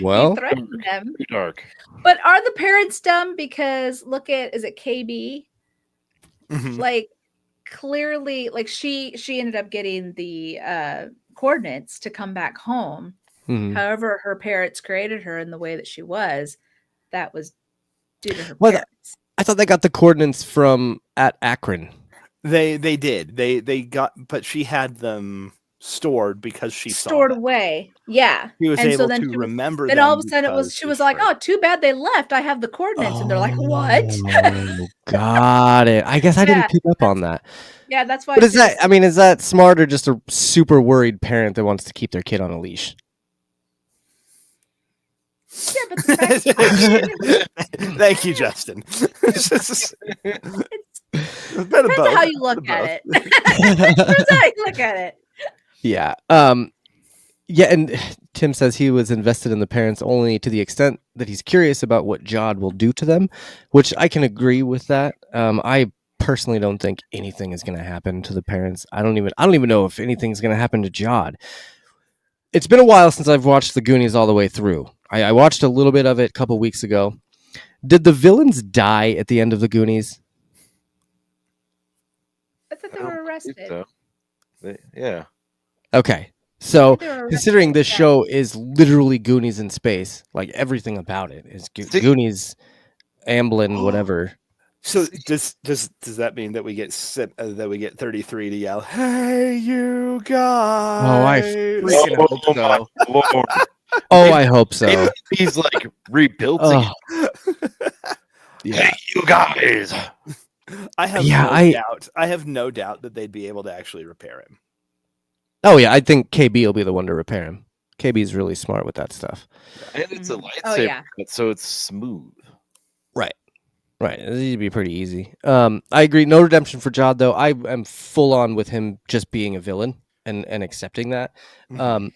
Speaker 1: Well,
Speaker 4: He threatened them.
Speaker 3: Too dark.
Speaker 4: But are the parents dumb? Because look at, is it KB?
Speaker 2: Mhm.
Speaker 4: Like clearly, like she ended up getting the coordinates to come back home.
Speaker 1: mhm.
Speaker 4: However, her parents created her in the way that she was. That was due to her
Speaker 1: Well,
Speaker 4: parents.
Speaker 1: I thought they got the coordinates from at Akron.
Speaker 2: They did. They got, but she had them stored because she
Speaker 4: Stored
Speaker 2: saw them.
Speaker 4: away. Yeah.
Speaker 2: She was
Speaker 4: And so
Speaker 2: able
Speaker 4: then
Speaker 2: to
Speaker 4: she was-
Speaker 2: remember
Speaker 4: Then
Speaker 2: them
Speaker 4: all of a sudden it was
Speaker 2: because
Speaker 4: she was like,
Speaker 2: her-
Speaker 4: "Oh, too bad they left. I have the coordinates." And they're like, "What?"
Speaker 1: Oh, got it. I guess I
Speaker 4: Yeah,
Speaker 1: didn't pick up on that.
Speaker 4: Yeah, that's why.
Speaker 1: But is
Speaker 4: she
Speaker 1: that?
Speaker 4: was-
Speaker 1: I mean, is that smart or just a super worried parent that wants to keep their kid on a leash?
Speaker 4: Yeah, but the fact
Speaker 2: Thank you, Justin. It's a bit of
Speaker 4: depends
Speaker 2: both.
Speaker 4: on how you look at it. Depends how you look at it.
Speaker 1: Yeah. Yeah, and Tim says he was invested in the parents only to the extent that he's curious about what Jod will do to them, which I can agree with that. I personally don't think anything is going to happen to the parents. I don't even know if anything's going to happen to Jod. It's been a while since I've watched the Goonies all the way through. I watched a little bit of it a couple weeks ago. Did the villains die at the end of the Goonies?
Speaker 4: I thought they
Speaker 3: I don't
Speaker 4: were
Speaker 3: believe
Speaker 4: arrested.
Speaker 3: so. Yeah.
Speaker 1: Okay. So
Speaker 4: They were
Speaker 1: considering this
Speaker 4: yeah.
Speaker 1: show is literally Goonies in space, like everything about it is
Speaker 3: See-
Speaker 1: Goonies, Amblin, whatever.
Speaker 2: So does that mean that we get 33 to yell, "Hey, you guys"?
Speaker 1: Oh, I freaking hope
Speaker 3: Oh
Speaker 1: so.
Speaker 3: my Lord.
Speaker 1: Oh, I hope so.
Speaker 3: Maybe he's like rebuilt
Speaker 1: Oh,
Speaker 3: again.
Speaker 1: yeah.
Speaker 3: Hey, you guys.
Speaker 2: I have
Speaker 1: Yeah,
Speaker 2: no doubt. I have no doubt that they'd be able to actually repair him.
Speaker 1: Oh, yeah. I think KB will be the one to repair him. KB's really smart with that stuff.
Speaker 3: And it's a
Speaker 4: Mhm.
Speaker 3: lightsaber,
Speaker 4: Oh, yeah.
Speaker 3: so it's smooth.
Speaker 1: Right. It'd be pretty easy. I agree. No redemption for Jod, though. I am full on with him just being a villain and accepting that.
Speaker 4: And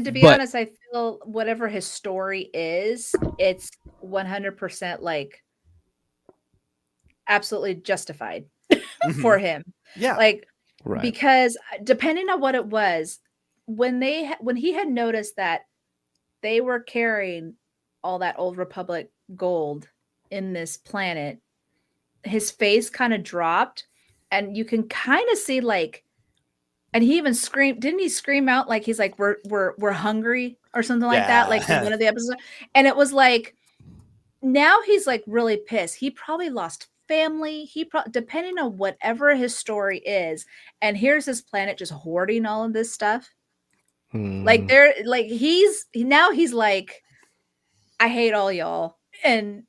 Speaker 4: to be
Speaker 1: but-
Speaker 4: honest, I feel whatever his story is, it's 100% like absolutely justified for him.
Speaker 2: Yeah.
Speaker 4: Like
Speaker 1: Right.
Speaker 4: because depending on what it was, when he had noticed that they were carrying all that old Republic gold in this planet, his face kind of dropped, and you can kind of see like, and he even screamed. Didn't he scream out like he's like we're hungry or something like that? Like in
Speaker 2: Yeah.
Speaker 4: one of the episodes, and it was like now he's like really pissed. He probably lost family. Depending on whatever his story is, and here's his planet just hoarding all of this stuff. Like he's like, I hate all y'all. And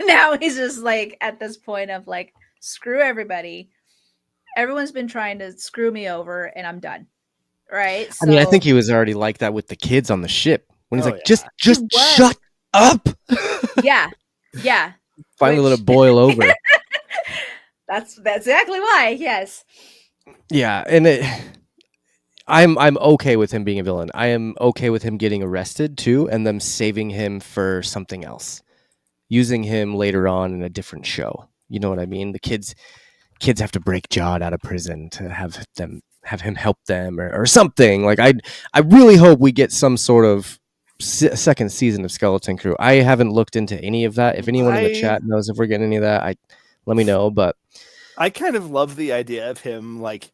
Speaker 4: now he's just like at this point of like, screw everybody. Everyone's been trying to screw me over and I'm done. Right.
Speaker 1: I mean, I think he was already like that with the kids on the ship when he's
Speaker 2: Oh,
Speaker 1: like,
Speaker 2: yeah.
Speaker 1: just
Speaker 4: He was.
Speaker 1: shut up.
Speaker 4: yeah. Yeah.
Speaker 1: Finally let
Speaker 4: Which-
Speaker 1: it boil over.
Speaker 4: That's exactly why. Yes.
Speaker 1: Yeah, and I'm okay with him being a villain. I am okay with him getting arrested too, and them saving him for something else, using him later on in a different show. You know what I mean? The kids have to break Jod out of prison to have him help them or something. Like I really hope we get some sort of second season of Skeleton Crew. I haven't looked into any of that. If anyone in the chat knows if we're getting any of that, let me know. But
Speaker 2: I kind of love the idea of him, like,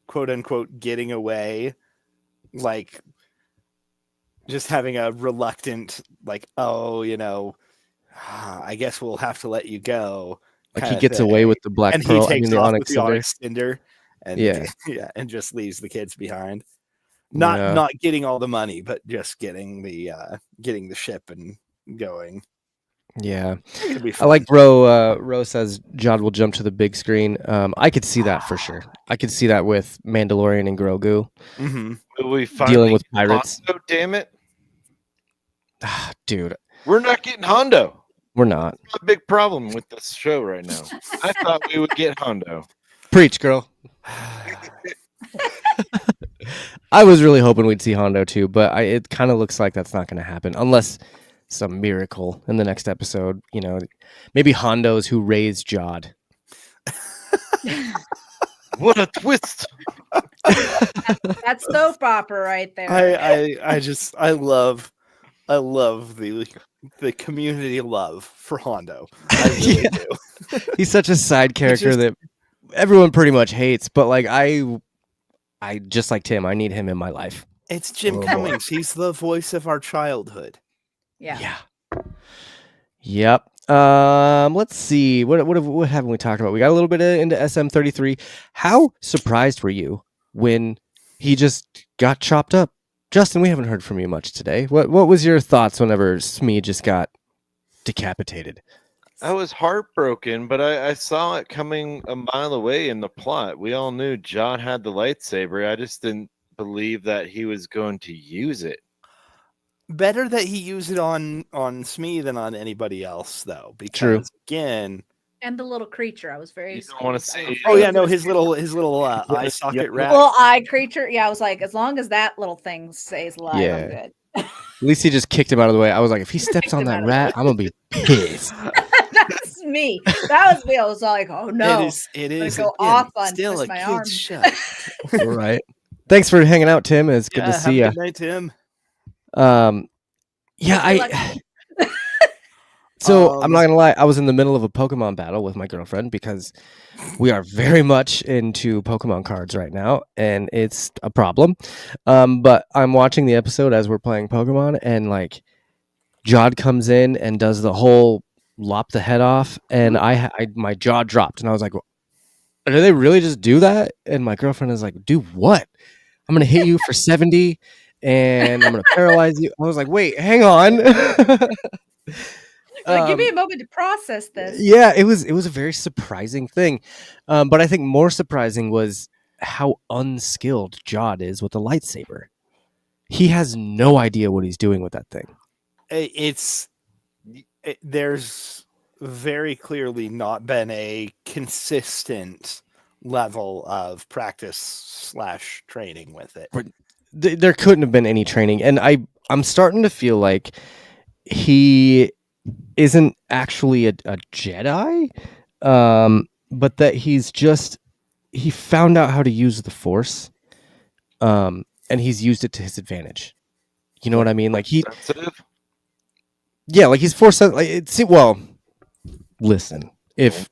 Speaker 2: quote unquote, getting away, like, just having a reluctant, like, oh, I guess we'll have to let you go.
Speaker 1: like he gets away with the Black
Speaker 2: And
Speaker 1: Pearl,
Speaker 2: he takes
Speaker 1: the
Speaker 2: off
Speaker 1: Onyx
Speaker 2: with the
Speaker 1: Cinder.
Speaker 2: Onyx Cinder, and
Speaker 1: Yeah.
Speaker 2: and just leaves the kids behind.
Speaker 1: Yeah.
Speaker 2: Not getting all the money, but just getting the ship and going.
Speaker 1: Yeah.
Speaker 2: It'd be
Speaker 1: I
Speaker 2: fun.
Speaker 1: like Ro says Jod will jump to the big screen. I could see that for sure. I could see that with Mandalorian and Grogu
Speaker 2: Mhm.
Speaker 3: Will we finally
Speaker 1: dealing with
Speaker 3: get
Speaker 1: pirates.
Speaker 3: Hondo, damn it.
Speaker 1: Dude,
Speaker 3: We're not getting Hondo.
Speaker 1: we're not.
Speaker 3: That's a big problem with this show right now. I thought we would get Hondo.
Speaker 1: Preach, girl. I was really hoping we'd see Hondo too, but it kind of looks like that's not going to happen unless some miracle in the next episode. Maybe Hondo's who raised Jod.
Speaker 3: What a twist.
Speaker 4: That's soap opera right there.
Speaker 2: I love the community love for Hondo. I really
Speaker 1: Yeah.
Speaker 2: do.
Speaker 1: He's such a side character
Speaker 2: just-
Speaker 1: that everyone pretty much hates, but like I just like Tim, I need him in my life.
Speaker 2: It's Jim
Speaker 1: Oh, boy.
Speaker 2: Cummings. He's the voice of our childhood.
Speaker 4: yeah.
Speaker 1: Yep. Let's see. What haven't we talked about? We got a little bit into SM33. How surprised were you when he just got chopped up? Justin, we haven't heard from you much today. What was your thoughts whenever Smee just got decapitated?
Speaker 3: I was heartbroken, but I saw it coming a mile away in the plot. We all knew John had the lightsaber. I just didn't believe that he was going to use it.
Speaker 2: Better that he used it on Smee than on anybody else, though. Because
Speaker 1: True.
Speaker 2: again,
Speaker 4: And the little creature. I was very
Speaker 3: You don't wanna
Speaker 4: excited.
Speaker 3: see-
Speaker 2: oh yeah, no, his little eye socket
Speaker 3: Yep.
Speaker 2: rat.
Speaker 4: Little eye creature. Yeah, I was like, as long as that little thing stays alive,
Speaker 1: Yeah.
Speaker 4: I'm good.
Speaker 1: At least he just kicked him out of the way. I was like, if he steps
Speaker 4: Kicked
Speaker 1: on
Speaker 4: him out
Speaker 1: that
Speaker 4: of the
Speaker 1: rat, I'm gonna be pissed.
Speaker 4: That's me. That was me. I was like, oh no.
Speaker 2: It is
Speaker 4: go
Speaker 2: again,
Speaker 4: off on
Speaker 2: still
Speaker 4: twist
Speaker 2: a
Speaker 4: my
Speaker 2: kid's
Speaker 4: arm.
Speaker 2: show.
Speaker 1: All right. Thanks for hanging out, Tim. It's good to
Speaker 2: Have
Speaker 1: see
Speaker 2: a
Speaker 1: you.
Speaker 2: good night, Tim.
Speaker 1: Yeah,
Speaker 4: Good luck.
Speaker 1: So I'm not gonna lie, I was in the middle of a Pokemon battle with my girlfriend because we are very much into Pokemon cards right now, and it's a problem. But I'm watching the episode as we're playing Pokemon, and like Jod comes in and does the whole lop the head off, and my jaw dropped, and I was like, "Do they really just do that?" And my girlfriend is like, "Do what? I'm gonna hit you for 70, and I'm gonna paralyze you." I was like, "Wait, hang on."
Speaker 4: Give me a moment to process this.
Speaker 1: Yeah, it was a very surprising thing, but I think more surprising was how unskilled Jod is with a lightsaber. He has no idea what he's doing with that thing.
Speaker 2: There's very clearly not been a consistent level of practice / training with it.
Speaker 1: There couldn't have been any training, and I'm starting to feel like he isn't actually a Jedi, but that he found out how to use the Force, and he's used it to his advantage. You know what I mean? Like
Speaker 3: Sensitive?
Speaker 1: yeah, like he's Force. Well, listen, if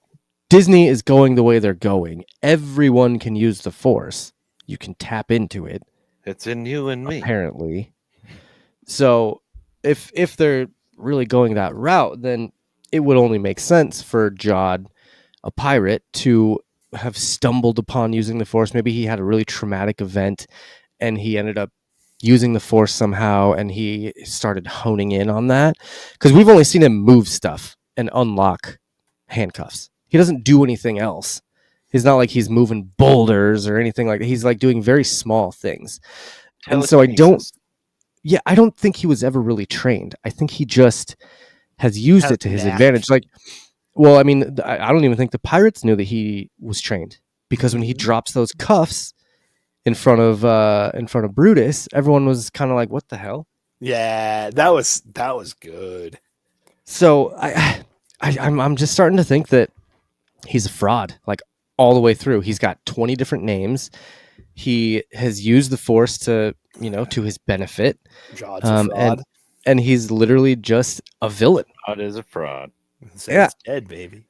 Speaker 1: Disney is going the way they're going, everyone can use the Force. You can tap into it.
Speaker 3: It's in you and me.
Speaker 1: Apparently. So if they're really going that route, then it would only make sense for Jod, a pirate, to have stumbled upon using the Force. Maybe he had a really traumatic event and he ended up using the Force somehow, and he started honing in on that. Because we've only seen him move stuff and unlock handcuffs. He doesn't do anything else. It's not like he's moving boulders or anything like that. He's like doing very small things. And so I don't think he was ever really trained. I think he just has used it to his advantage. Like, well, I mean, I don't even think the pirates knew that he was trained, because when he drops those cuffs in front of Brutus, everyone was kind of like, "What the hell?"
Speaker 2: Yeah, that was good.
Speaker 1: So I'm just starting to think that he's a fraud, like all the way through. He's got 20 different names. He has used the Force to his benefit.
Speaker 2: Jod's a fraud.
Speaker 1: And he's literally just a villain.
Speaker 3: Jod is a fraud.
Speaker 1: Yeah.
Speaker 2: It's dead, baby.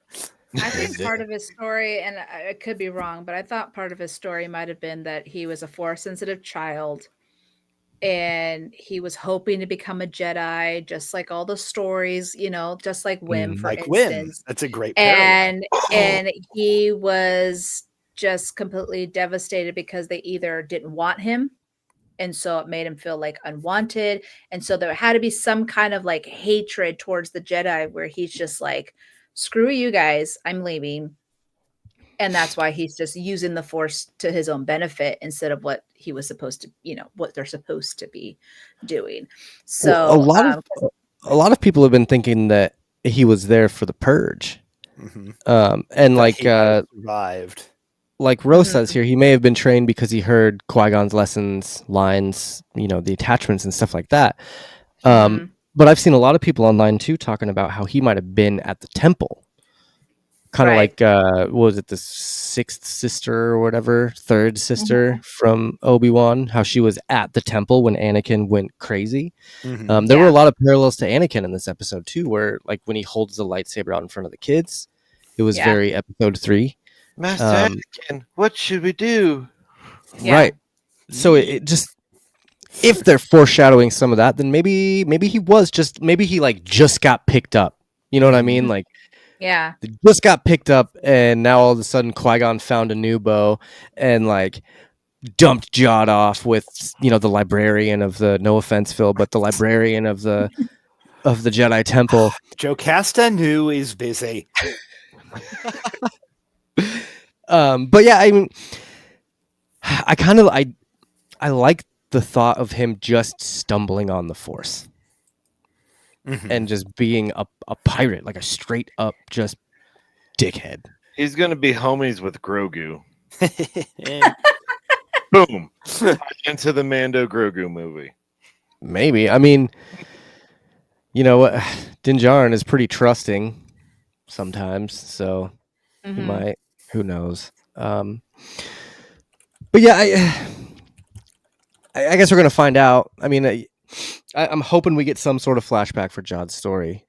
Speaker 4: I think part of his story, and I could be wrong, but I thought part of his story might have been that he was a Force-sensitive child, and he was hoping to become a Jedi, just like all the stories, just like Wim, for
Speaker 2: Like
Speaker 4: instance.
Speaker 2: Wim. That's a great parallel.
Speaker 4: And he was just completely devastated because they either didn't want him, and so it made him feel like unwanted, and so there had to be some kind of like hatred towards the Jedi where he's just like, screw you guys, I'm leaving. And that's why he's just using the Force to his own benefit instead of what he was supposed to, what they're supposed to be doing. So
Speaker 1: well, a lot of people have been thinking that he was there for the purge. And like
Speaker 2: survived.
Speaker 1: Like Rose says here, he may have been trained because he heard Qui-Gon's lessons, lines, the attachments and stuff like that. But I've seen a lot of people online too talking about how he might have been at the temple. Kind of like, what was it, the sixth sister or whatever, third sister from Obi-Wan, how she was at the temple when Anakin went crazy. There were a lot of parallels to Anakin in this episode too, where like when he holds the lightsaber out in front of the kids, it was very episode 3.
Speaker 3: Master Anakin, what should we do?
Speaker 1: Right. So it just, if they're foreshadowing some of that, then maybe he was maybe he like just got picked up. You know what I mean? Like,
Speaker 4: they
Speaker 1: just got picked up, and now all of a sudden Qui-Gon found a new bow and like dumped Jod off with the librarian of the, no offense Phil, but the librarian of the Jedi Temple.
Speaker 2: Jocasta Nu is busy.
Speaker 1: But yeah, I mean, I like the thought of him just stumbling on the Force and just being a pirate, like a straight up just dickhead.
Speaker 3: He's gonna be homies with Grogu. Boom. Into the Mando Grogu movie.
Speaker 1: Maybe. I mean, Din Djarin is pretty trusting sometimes, so he might. Who knows? But yeah, I guess we're gonna find out. I mean, I'm hoping we get some sort of flashback for Jod's story.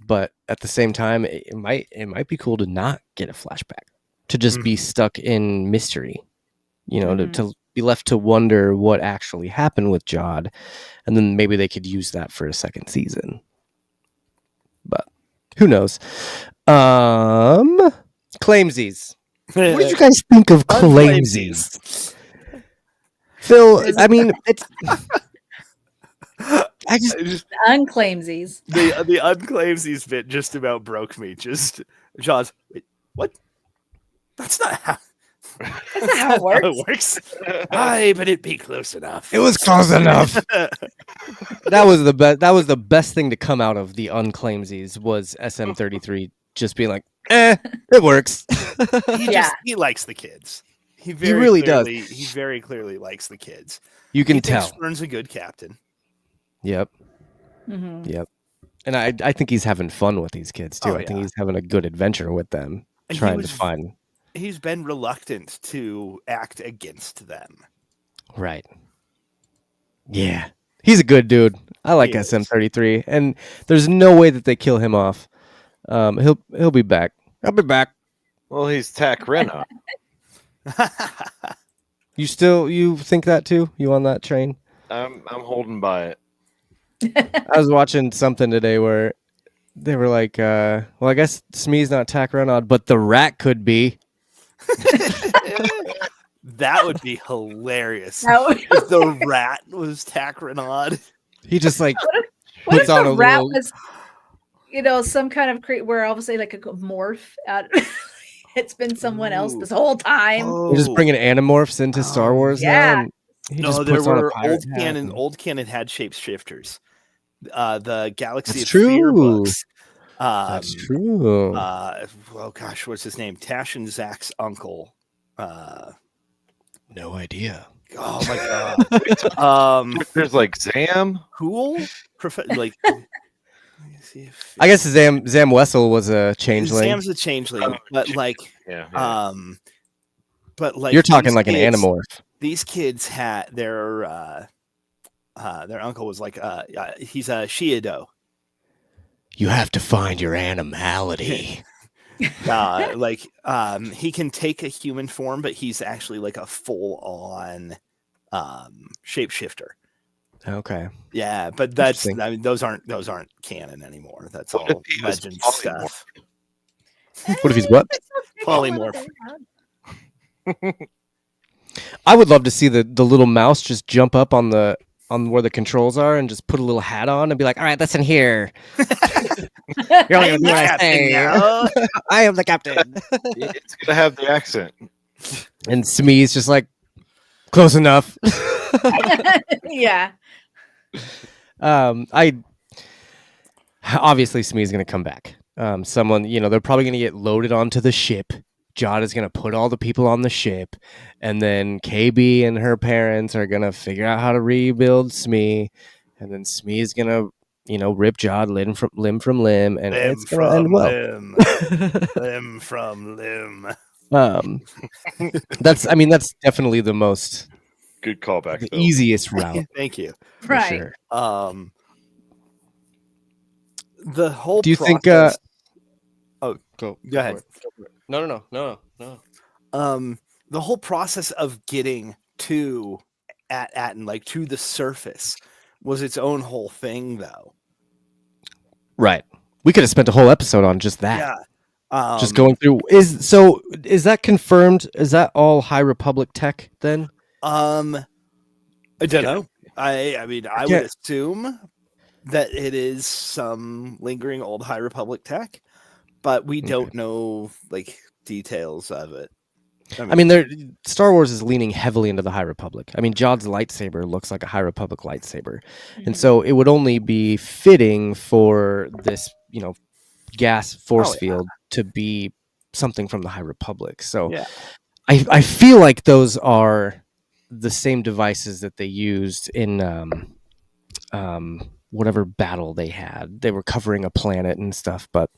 Speaker 1: but at the same time, it might be cool to not get a flashback, to just be stuck in mystery, to be left to wonder what actually happened with Jod, and then maybe they could use that for a second season. But who knows? Claimsies. What did you guys think of Claimsies? Phil, I mean, it's. I just
Speaker 4: unclaimsies.
Speaker 2: The unclaimsies bit just about broke me. Just Jaws. Wait, what? That's not how.
Speaker 4: That's not how it works.
Speaker 2: Aye, but it'd be close enough.
Speaker 1: It was close enough. That was the best. That was the best thing to come out of the unclaimsies was SM33 just being like, it works.
Speaker 2: He likes the kids. He
Speaker 1: really does.
Speaker 2: He very clearly likes the kids.
Speaker 1: You can tell.
Speaker 2: Fern's a good captain.
Speaker 1: Yep.
Speaker 4: Mm-hmm.
Speaker 1: Yep. And I think he's having fun with these kids too. I think he's having a good adventure with them, trying to find.
Speaker 2: He's been reluctant to act against them.
Speaker 1: Right. Yeah. He's a good dude. I like SM33, and there's no way that they kill him off. He'll be back. I'll be back.
Speaker 3: Well, he's Tak Rena.
Speaker 1: You think that too? You on that train?
Speaker 3: I'm holding by it.
Speaker 1: I was watching something today where they were like, well, I guess Smee's not Tak Renod, but the rat could be.
Speaker 2: That would be hilarious. If the rat was Tak Renod.
Speaker 1: He just like
Speaker 4: what
Speaker 1: puts
Speaker 4: if
Speaker 1: on
Speaker 4: the
Speaker 1: a
Speaker 4: rat
Speaker 1: little...
Speaker 4: was, some kind of where obviously like a morph out. It's been someone else this whole time.
Speaker 1: We're just bringing Animorphs into Star Wars now.
Speaker 2: No, there were old canon had shapeshifters. The Galaxy of Fear books.
Speaker 1: That's true.
Speaker 2: Well, gosh, what's his name? Tash and Zach's uncle.
Speaker 1: No idea.
Speaker 2: Oh my god.
Speaker 3: There's like Zam.
Speaker 2: Cool. Like.
Speaker 1: I guess Zam Wessel was a changeling.
Speaker 2: Zam's a changeling, but like, but like,
Speaker 1: you're talking like an Animorph.
Speaker 2: These kids had their uncle was like he's a Shiado.
Speaker 1: You have to find your animality.
Speaker 2: He can take a human form, but he's actually like a full-on shapeshifter.
Speaker 1: Okay.
Speaker 2: Yeah, but those aren't canon anymore. That's all legend stuff.
Speaker 1: What if he's what?
Speaker 2: Polymorph.
Speaker 1: I would love to see the little mouse just jump up on where the controls are and just put a little hat on and be like, all right, listen here. You're only gonna do what I say. I am the captain.
Speaker 3: It's gonna have the accent.
Speaker 1: And Smee's just like, close enough.
Speaker 4: Yeah.
Speaker 1: Obviously Smee's gonna come back. Someone, they're probably gonna get loaded onto the ship. Jod is gonna put all the people on the ship, and then KB and her parents are gonna figure out how to rebuild Smee, and then Smee is gonna, rip Jod limb from limb, and it's gonna end well.
Speaker 2: Limb from limb.
Speaker 1: That's definitely the most
Speaker 3: good callback.
Speaker 1: The easiest route.
Speaker 2: Thank you.
Speaker 4: Right.
Speaker 1: Sure.
Speaker 2: The whole.
Speaker 1: Do you
Speaker 2: process...
Speaker 1: think?
Speaker 2: Go ahead.
Speaker 1: No.
Speaker 2: The whole process of getting to Aten, like to the surface, was its own whole thing, though.
Speaker 1: Right. We could have spent a whole episode on just that.
Speaker 2: Yeah.
Speaker 1: Just going through. Is that confirmed? Is that all High Republic tech then?
Speaker 2: I don't know. I mean, I would assume that it is some lingering old High Republic tech, but we don't know like details of it.
Speaker 1: I mean, Star Wars is leaning heavily into the High Republic. I mean, Jod's lightsaber looks like a High Republic lightsaber, and so it would only be fitting for this, gas force field to be something from the High Republic. So, I feel like those are the same devices that they used in whatever battle they had. They were covering a planet and stuff, but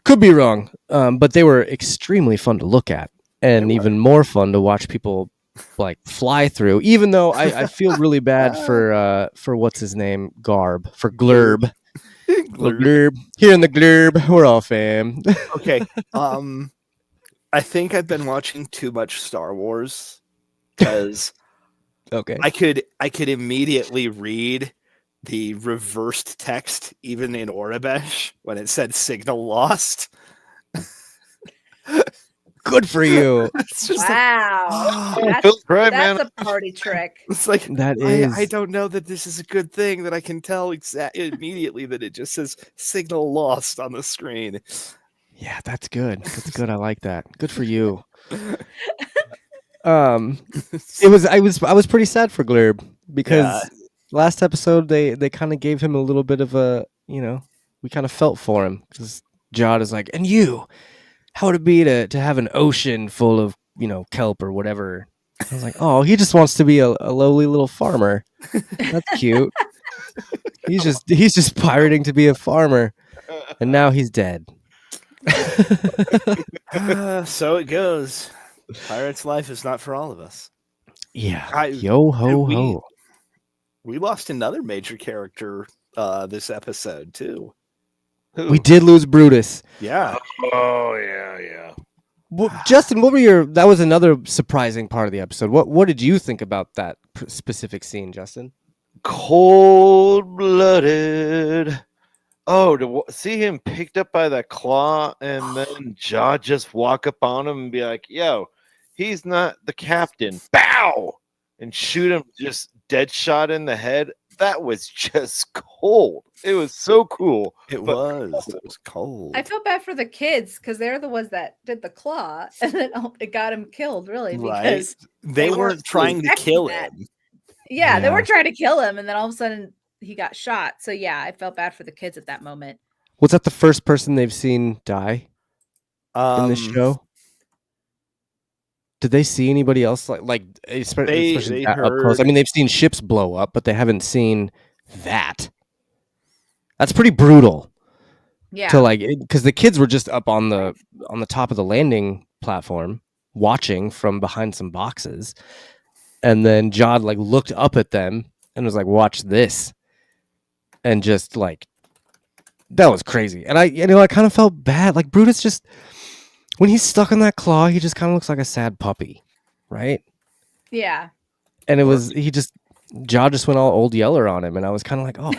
Speaker 1: could be wrong. But they were extremely fun to look at. And even more fun to watch people like fly through, even though I feel really bad for what's his name, Glurb. Little glurb. Here in the glurb, we're all fam.
Speaker 2: Okay. I think I've been watching too much Star Wars because
Speaker 1: Okay.
Speaker 2: I could immediately read the reversed text even in Orabesh when it said signal lost.
Speaker 1: Good for you.
Speaker 2: It's just
Speaker 4: Wow.
Speaker 2: like,
Speaker 3: Phil's right, man.
Speaker 4: That's a party trick.
Speaker 2: it's like
Speaker 1: That
Speaker 2: I
Speaker 1: is.
Speaker 2: don't know that this is a good thing that I can tell immediately that it just says signal lost on the screen.
Speaker 1: Yeah, that's good. That's good. I like that. Good for you. It was. I was pretty sad for Glurb because
Speaker 2: Yeah.
Speaker 1: last episode they kind of gave him a little bit of a, we kind of felt for him because Jod is like, and you, how would it be to have an ocean full of kelp or whatever? I was like, oh, he just wants to be a lowly little farmer. That's cute. He's just pirating to be a farmer, and now he's dead.
Speaker 2: So it goes. Pirate's life is not for all of us.
Speaker 1: Yeah. Yo ho
Speaker 2: we-
Speaker 1: ho.
Speaker 2: We lost another major character this episode too.
Speaker 1: We did lose Brutus.
Speaker 2: Yeah.
Speaker 3: Oh yeah.
Speaker 1: Well, Justin, that was another surprising part of the episode. What did you think about that specific scene, Justin?
Speaker 3: Cold-blooded. Oh, to see him picked up by that claw and then Jaw just walk up on him and be like, yo, he's not the captain. Bow! And shoot him just dead shot in the head. That was just cold. It was so cool.
Speaker 2: It
Speaker 3: But-
Speaker 2: was cold.
Speaker 4: I feel bad for the kids because they're the ones that did the claw, and then it got him killed. Really,
Speaker 2: Right.
Speaker 4: because
Speaker 2: They
Speaker 4: they
Speaker 2: weren't
Speaker 4: weren't
Speaker 2: trying to
Speaker 4: expecting
Speaker 2: kill
Speaker 4: that.
Speaker 2: him.
Speaker 4: yeah, they
Speaker 1: Yeah.
Speaker 4: were trying to kill him, and then all of a sudden he got shot. So yeah, I felt bad for the kids at that moment.
Speaker 1: Was that the first person they've seen die in this show? Did they see anybody else especially
Speaker 2: they
Speaker 1: that up close? I
Speaker 2: heard-
Speaker 1: mean, they've seen ships blow up, but they haven't seen that. That's pretty brutal.
Speaker 4: Yeah,
Speaker 1: Because the kids were just up on the top of the landing platform watching from behind some boxes, and then Jod looked up at them and was like, "Watch this," and just that was crazy. And I kind of felt bad. Like Brutus just when he's stuck in that claw, he just kind of looks like a sad puppy, right?
Speaker 4: yeah.
Speaker 1: And Jod just went all old Yeller on him, and I was kind of like, oh.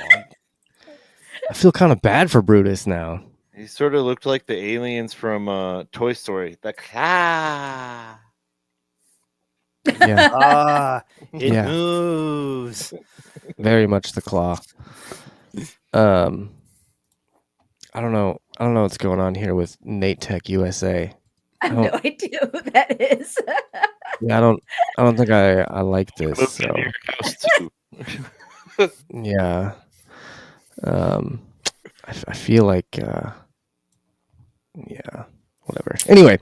Speaker 1: I feel kind of bad for Brutus now.
Speaker 3: He sort of looked like the aliens from Toy Story. The claw.
Speaker 1: Yeah,
Speaker 2: It
Speaker 1: Yeah.
Speaker 2: moves.
Speaker 1: very much the claw. I don't know what's going on here with Nate Tech USA.
Speaker 4: I have no idea who that is.
Speaker 1: Yeah, I don't think I like this.
Speaker 3: Moved
Speaker 1: So
Speaker 3: into your house too.
Speaker 1: yeah, I feel like yeah, whatever. Anyway,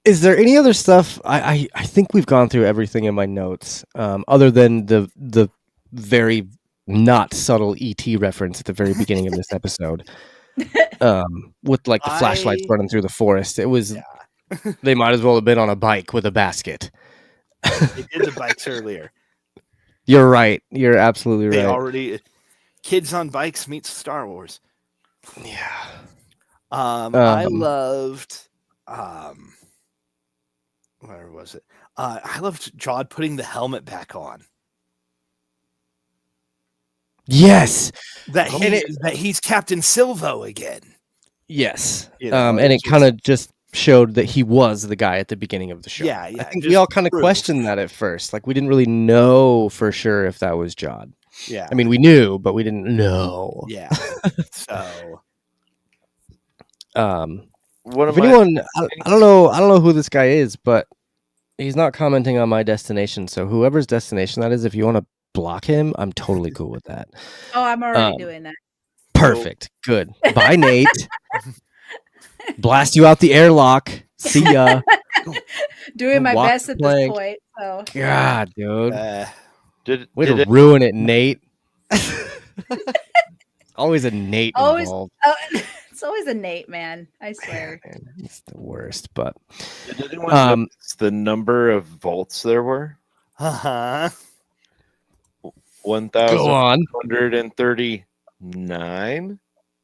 Speaker 1: is there any other stuff? I think we've gone through everything in my notes, other than the very not subtle ET reference at the very beginning of this episode, with the flashlights
Speaker 2: I-
Speaker 1: running through the forest. It was
Speaker 2: Yeah.
Speaker 1: they might as well have been on a bike with a basket.
Speaker 2: They did the bikes earlier.
Speaker 1: You're right. You're absolutely
Speaker 2: They
Speaker 1: right.
Speaker 2: already kids on bikes meets Star Wars.
Speaker 1: Yeah.
Speaker 2: I loved where was it? I loved Jod putting the helmet back on.
Speaker 1: Yes.
Speaker 2: That
Speaker 1: And
Speaker 2: he's Captain Silvo again.
Speaker 1: Yes.
Speaker 2: You know,
Speaker 1: And it
Speaker 2: it's
Speaker 1: kind of just showed that he was the guy at the beginning of the show.
Speaker 2: Yeah,
Speaker 1: I
Speaker 2: yeah,
Speaker 1: think
Speaker 2: just
Speaker 1: we all kind of
Speaker 2: proof.
Speaker 1: questioned that at first. Like we didn't really know for sure if that was Jod.
Speaker 2: Yeah.
Speaker 1: I mean, we knew, but we didn't know.
Speaker 2: Yeah. So
Speaker 3: One of
Speaker 1: If
Speaker 3: my
Speaker 1: anyone, I don't know who this guy is, but he's not commenting on my destination. So whoever's destination that is, if you want to block him, I'm totally cool with that.
Speaker 4: Oh, I'm already
Speaker 1: Um,
Speaker 4: doing that.
Speaker 1: Perfect. Good. Bye, Nate. Blast you out the airlock. See ya.
Speaker 4: Doing my
Speaker 1: walk
Speaker 4: best
Speaker 1: the
Speaker 4: at
Speaker 1: plank.
Speaker 4: this point. So
Speaker 1: God, dude.
Speaker 3: did
Speaker 1: Way
Speaker 3: did
Speaker 1: to
Speaker 3: it,
Speaker 1: ruin it, Nate. Always a Nate
Speaker 4: Always-
Speaker 1: involved.
Speaker 4: it's always a Nate, man. I swear.
Speaker 1: Man, it's the worst. But
Speaker 3: did anyone
Speaker 1: Um,
Speaker 3: notice the number of volts there were?
Speaker 2: Uh-huh.
Speaker 1: Go on.
Speaker 3: 1,139.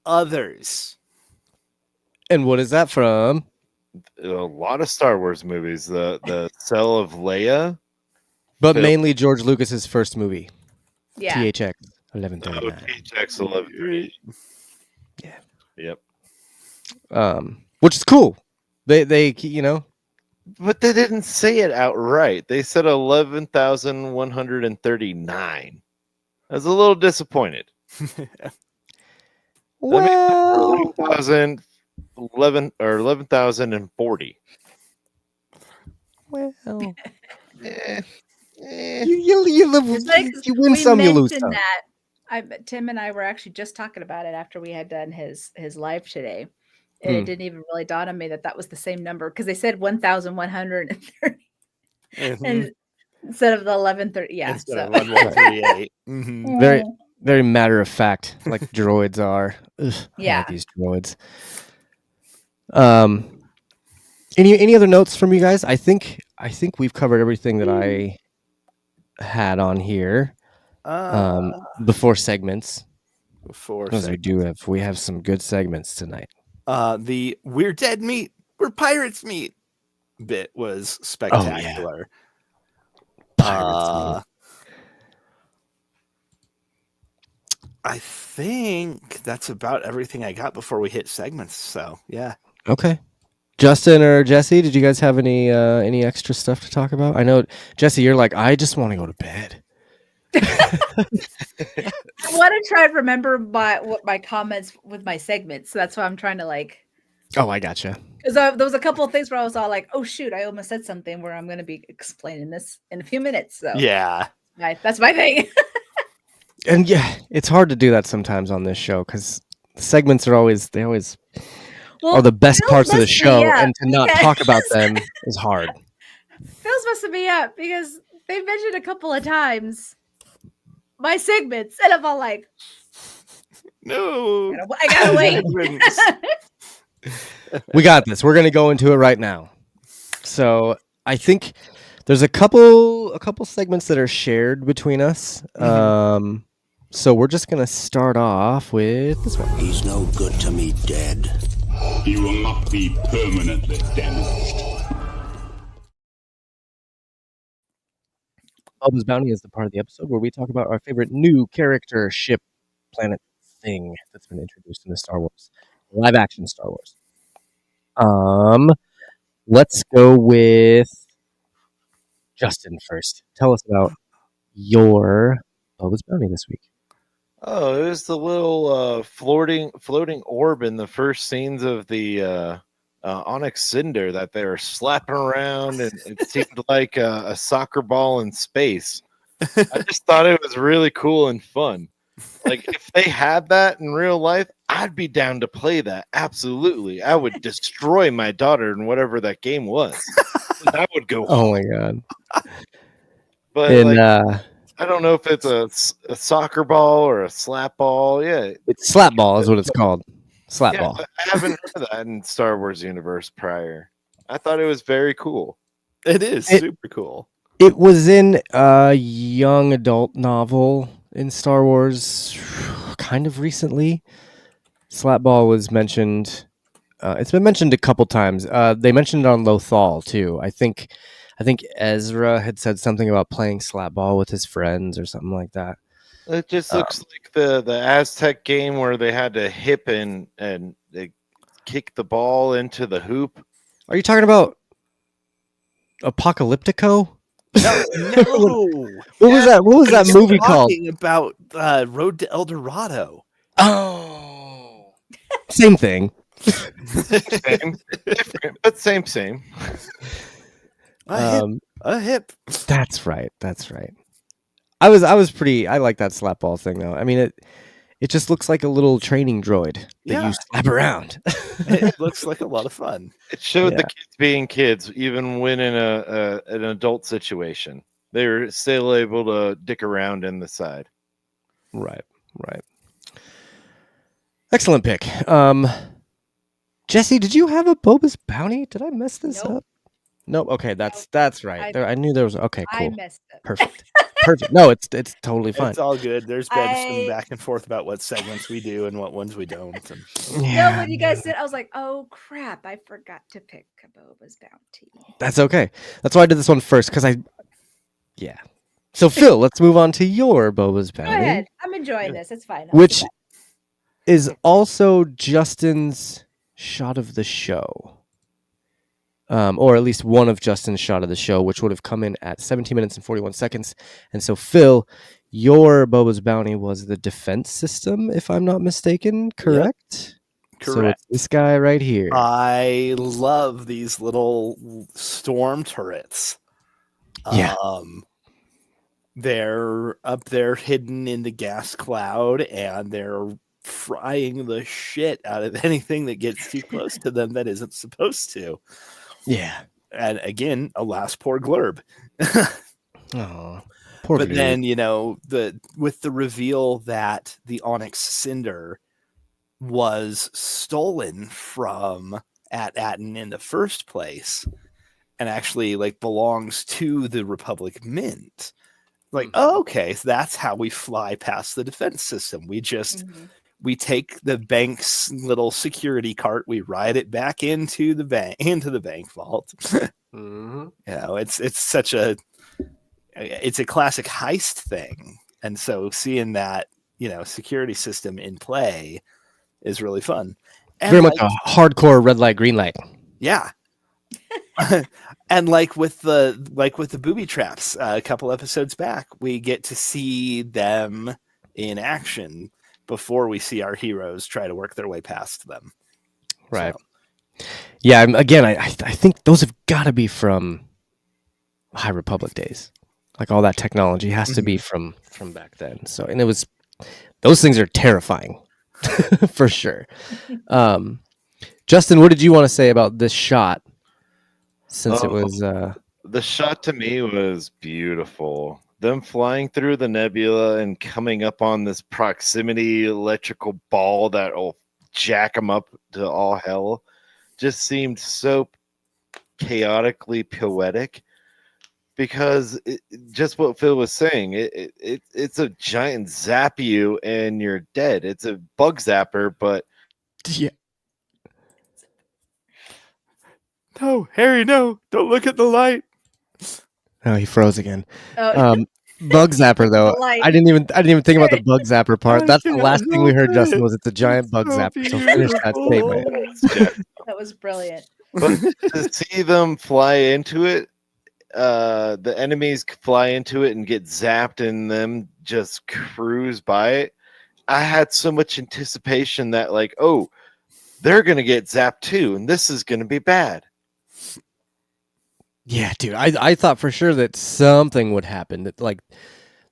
Speaker 2: Others.
Speaker 1: And what is that from?
Speaker 3: A lot of Star Wars movies. The Cell of Leia.
Speaker 1: But
Speaker 3: Phil.
Speaker 1: mainly George Lucas's first movie,
Speaker 4: Yeah.
Speaker 1: THX
Speaker 3: Oh,
Speaker 1: 1139.
Speaker 3: THX 11.
Speaker 1: Yeah.
Speaker 3: Yep.
Speaker 1: Which is cool. They you know.
Speaker 3: But they didn't say it outright. They said 11,139. I was a little disappointed.
Speaker 1: Well,
Speaker 3: 11,040.
Speaker 1: well,
Speaker 3: Eh,
Speaker 1: you live,
Speaker 4: It's like, 'cause
Speaker 1: you win
Speaker 4: we
Speaker 1: some, you lose
Speaker 4: mentioned
Speaker 1: some.
Speaker 4: that. Tim and I were actually just talking about it after we had done his live today, and it didn't even really dawn on me that that was the same number because they said 1,130
Speaker 2: Mhm.
Speaker 4: and instead of the 1130. Yeah,
Speaker 2: Instead
Speaker 4: so
Speaker 2: of 1138. Mhm.
Speaker 1: Very matter of fact, like droids are. Ugh, I
Speaker 4: Yeah.
Speaker 1: hate these droids. Any other notes from you guys? I think we've covered everything that I had on here. Before segments,
Speaker 2: Before
Speaker 1: because we have some good segments tonight.
Speaker 2: the "We're dead meat, we're pirates meat" bit was spectacular.
Speaker 1: Pirates.
Speaker 2: I think that's about everything I got before we hit segments. So yeah.
Speaker 1: Okay. Justin or Jesse, did you guys have any extra stuff to talk about? I know, Jesse, you're like, I just want to go to bed.
Speaker 4: I want to try and remember what my comments with my segments. So that's why I'm trying to like.
Speaker 1: Oh, I gotcha.
Speaker 4: Because there was a couple of things where I was all like, "Oh shoot, I almost said something," where I'm going to be explaining this in a few minutes. So
Speaker 2: Yeah.
Speaker 4: that's my thing.
Speaker 1: And yeah, it's hard to do that sometimes on this show because segments are always are the best
Speaker 4: Phil's
Speaker 1: parts of the
Speaker 4: messing
Speaker 1: show,
Speaker 4: me up
Speaker 1: and to not
Speaker 4: because-
Speaker 1: talk about them is hard.
Speaker 4: Phil's messing me up because they mentioned a couple of times my segments, and I'm all like,
Speaker 2: No.
Speaker 4: I gotta wait.
Speaker 1: We got this. We're gonna go into it right now. So I think there's a couple segments that are shared between us. So we're just gonna start off with this one.
Speaker 5: He's no good to me dead.
Speaker 6: He will not be permanently damaged.
Speaker 1: Bubba's Bounty is the part of the episode where we talk about our favorite new character, ship, planet, thing that's been introduced in the Star Wars, live action Star Wars. Let's go with Justin first. Tell us about your Bubba's Bounty this week.
Speaker 3: Oh, it was the little floating orb in the first scenes of the Onyx Cinder that they were slapping around, and it seemed like a soccer ball in space. I just thought it was really cool and fun. Like, if they had that in real life, I'd be down to play that. Absolutely. I would destroy my daughter in whatever that game was. That would go
Speaker 1: Oh my god!
Speaker 3: But
Speaker 1: And
Speaker 3: I don't know if it's a soccer ball or a slap ball. Yeah.
Speaker 1: it's slap ball is what it's called. Slap ball.
Speaker 3: I haven't heard of that in Star Wars universe prior. I thought it was very cool.
Speaker 2: It is super cool.
Speaker 1: It was in a young adult novel in Star Wars kind of recently. Slapball was mentioned. It's been mentioned a couple times. They mentioned it on Lothal too. I think Ezra had said something about playing slapball with his friends or something like that.
Speaker 3: It just looks like the Aztec game where they had to hip and they kick the ball into the hoop.
Speaker 1: Are you talking about Apocalyptico?
Speaker 2: No.
Speaker 1: What was that? What was that
Speaker 2: He's
Speaker 1: movie called?
Speaker 2: talking about Road to El Dorado.
Speaker 1: Oh, same thing.
Speaker 3: Same, different, but same.
Speaker 2: A hip.
Speaker 1: That's right. I like that slap ball thing though. I mean it just looks like a little training droid that you slap around.
Speaker 2: It looks like a lot of fun.
Speaker 3: It showed
Speaker 1: Yeah.
Speaker 3: the kids being kids, even when in an adult situation. They were still able to dick around in the side.
Speaker 1: Right. Excellent pick. Jesse, did you have a Boba's Bounty? Did I mess this
Speaker 4: Nope.
Speaker 1: up? Nope. Okay, that's right.
Speaker 4: I-
Speaker 1: There, I knew there was. Okay,
Speaker 4: I
Speaker 1: cool,
Speaker 4: messed up.
Speaker 1: perfect. perfect. No, it's totally fine.
Speaker 2: It's all good. There's been some
Speaker 4: I-
Speaker 2: back and forth about what segments we do and what ones we don't. And
Speaker 4: No, when you guys did, I was like, oh crap, I forgot to pick Kaboba's Bounty.
Speaker 1: That's okay. That's why I did this one first because yeah. So Phil, let's move on to your Boba's
Speaker 4: Go
Speaker 1: Bounty,
Speaker 4: ahead. I'm enjoying this. It's fine. I'll
Speaker 1: which
Speaker 4: do
Speaker 1: is also Justin's shot of the show. Or at least one of Justin's shot of the show, which would have come in at 17 minutes and 41 seconds. And so, Phil, your Boba's Bounty was the defense system, if I'm not mistaken, correct? So
Speaker 2: correct.
Speaker 1: it's this guy right here.
Speaker 2: I love these little storm turrets.
Speaker 1: Yeah.
Speaker 2: They're up there hidden in the gas cloud, and they're frying the shit out of anything that gets too close to them that isn't supposed to.
Speaker 1: Yeah.
Speaker 2: And again, alas, poor Glurb.
Speaker 1: Oh, poor
Speaker 2: But
Speaker 1: Glurb.
Speaker 2: then, with the reveal that the Onyx Cinder was stolen from At-Aten in the first place and actually belongs to the Republic Mint. Okay, so that's how we fly past the defense system. We just we take the bank's little security cart, we ride it back into the bank vault. It's such a classic heist thing. And so seeing that, security system in play is really fun. And
Speaker 1: very much a hardcore red light, green light.
Speaker 2: yeah. And with the booby traps, a couple episodes back, we get to see them in action before we see our heroes try to work their way past them.
Speaker 1: Right. Yeah. Again, I think those have got to be from High Republic days. Like all that technology has to be from back then. So, and those things are terrifying for sure. Justin, what did you want to say about this shot? Since it was
Speaker 3: the shot to me was beautiful. Them flying through the nebula and coming up on this proximity electrical ball that will jack them up to all hell just seemed so chaotically poetic. Because just what Phil was saying, it's a giant zap you and you're dead. It's a bug zapper, but
Speaker 1: yeah.
Speaker 2: No, Harry, no! Don't look at the light.
Speaker 1: Oh, he froze again.
Speaker 4: Oh.
Speaker 1: Bug zapper though.
Speaker 4: The light.
Speaker 1: I didn't even think about the bug zapper part.
Speaker 2: I
Speaker 1: That's the
Speaker 2: can't
Speaker 1: last thing we heard,
Speaker 2: help
Speaker 1: Justin,
Speaker 2: it.
Speaker 1: was it's a giant bug
Speaker 2: So
Speaker 1: zapper. So finish that statement.
Speaker 4: That was brilliant.
Speaker 3: But to see them fly into it, the enemies fly into it and get zapped and them just cruise by it. I had so much anticipation that they're going to get zapped too. And this is going to be bad.
Speaker 1: Yeah, dude. I thought for sure that something would happen, that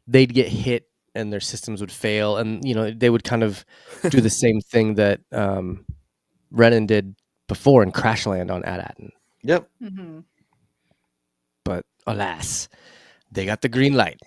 Speaker 1: they'd get hit and their systems would fail, and they would kind of do the same thing that Renan did before and crash land on At-Aten.
Speaker 3: Yep.
Speaker 4: Mm-hmm.
Speaker 1: But alas, they got the green light.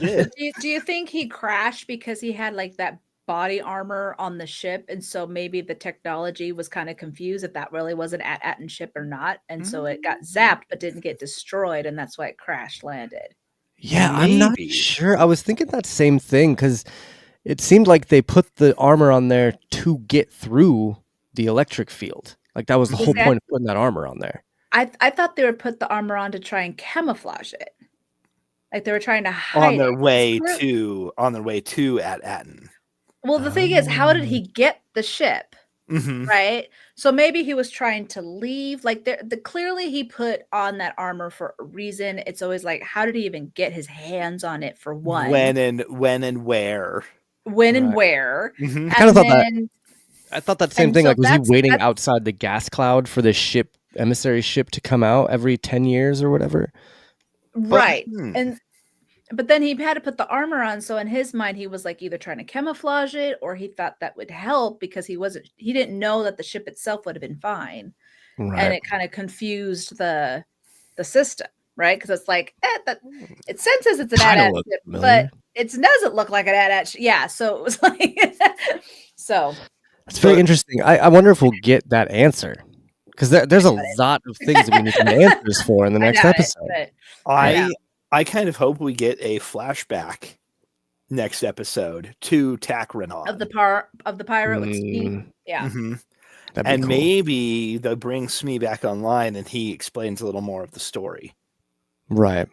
Speaker 4: Do you think he crashed because he had that body armor on the ship, and so maybe the technology was kind of confused if that really was an At-Aten ship or not, and so it got zapped but didn't get destroyed, and that's why it crash landed?
Speaker 1: Yeah, I'm not
Speaker 2: Maybe.
Speaker 1: sure. I was thinking that same thing because it seemed like they put the armor on there to get through the electric field. That was the whole point of putting that armor on there.
Speaker 4: I thought they would put the armor on to try and camouflage it. They were trying to hide
Speaker 2: on their
Speaker 4: it.
Speaker 2: way to At-Aten.
Speaker 4: Well, the thing is, how did he get the ship?
Speaker 2: Mm-hmm.
Speaker 4: Right? So maybe he was trying to leave. Clearly he put on that armor for a reason. It's always how did he even get his hands on it, for one?
Speaker 2: When and where?
Speaker 4: When and
Speaker 1: Right.
Speaker 4: where?
Speaker 2: Mm-hmm.
Speaker 1: I kinda thought that-
Speaker 4: then-
Speaker 1: I thought that same
Speaker 4: And
Speaker 1: thing.
Speaker 4: so
Speaker 1: Was he waiting
Speaker 4: that's-
Speaker 1: outside the gas cloud for the ship, emissary ship, to come out every 10 years or whatever?
Speaker 4: right.
Speaker 2: Hmm.
Speaker 4: But then he had to put the armor on. So in his mind, he was either trying to camouflage it, or he thought that would help because he didn't know that the ship itself would have been fine.
Speaker 1: Right.
Speaker 4: And it kind of confused the system, right? Because it's it senses it's an
Speaker 1: Kinda
Speaker 4: AT-AT
Speaker 1: look
Speaker 4: ship,
Speaker 1: familiar.
Speaker 4: but it doesn't look like an AT-AT ship. Yeah, so it was so
Speaker 1: It's very interesting. I wonder if we'll get that answer. Because there's a lot of things that we need some answers for in the
Speaker 4: I
Speaker 1: next
Speaker 4: doubt it,
Speaker 1: episode.
Speaker 4: but
Speaker 2: I
Speaker 4: Yeah.
Speaker 2: I kind of hope we get a flashback next episode to Takrinon.
Speaker 4: of the pirate with Smee.
Speaker 1: Mm,
Speaker 4: Yeah.
Speaker 2: Mhm.
Speaker 1: that'd be
Speaker 2: And
Speaker 1: cool.
Speaker 2: maybe they'll bring Smee back online and he explains a little more of the story.
Speaker 1: Right.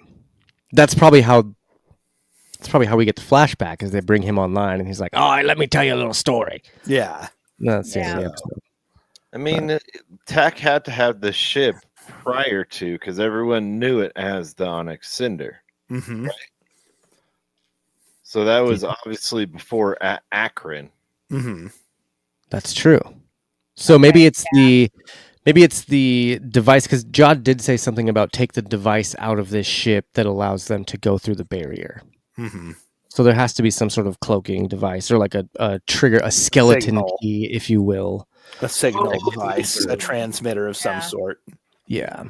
Speaker 1: That's probably how we get the flashback, is they bring him online and he's like, "Oh, let me tell you a little story."
Speaker 2: Yeah.
Speaker 1: That's the end of the
Speaker 4: Yeah.
Speaker 1: episode.
Speaker 3: I mean, Tak had to have the ship prior to, because everyone knew it as the Onyx Cinder.
Speaker 2: Mm-hmm.
Speaker 3: So that was obviously before Akron.
Speaker 2: Mm-hmm.
Speaker 1: That's true. So maybe it's the device, because Jod did say something about take the device out of this ship that allows them to go through the barrier.
Speaker 2: Mm-hmm.
Speaker 1: So there has to be some sort of cloaking device, or like a trigger, a skeleton
Speaker 2: Signal.
Speaker 1: key, if you will.
Speaker 2: A signal
Speaker 3: Oh,
Speaker 2: device, a transmitter of some
Speaker 4: Yeah.
Speaker 2: sort.
Speaker 1: Yeah.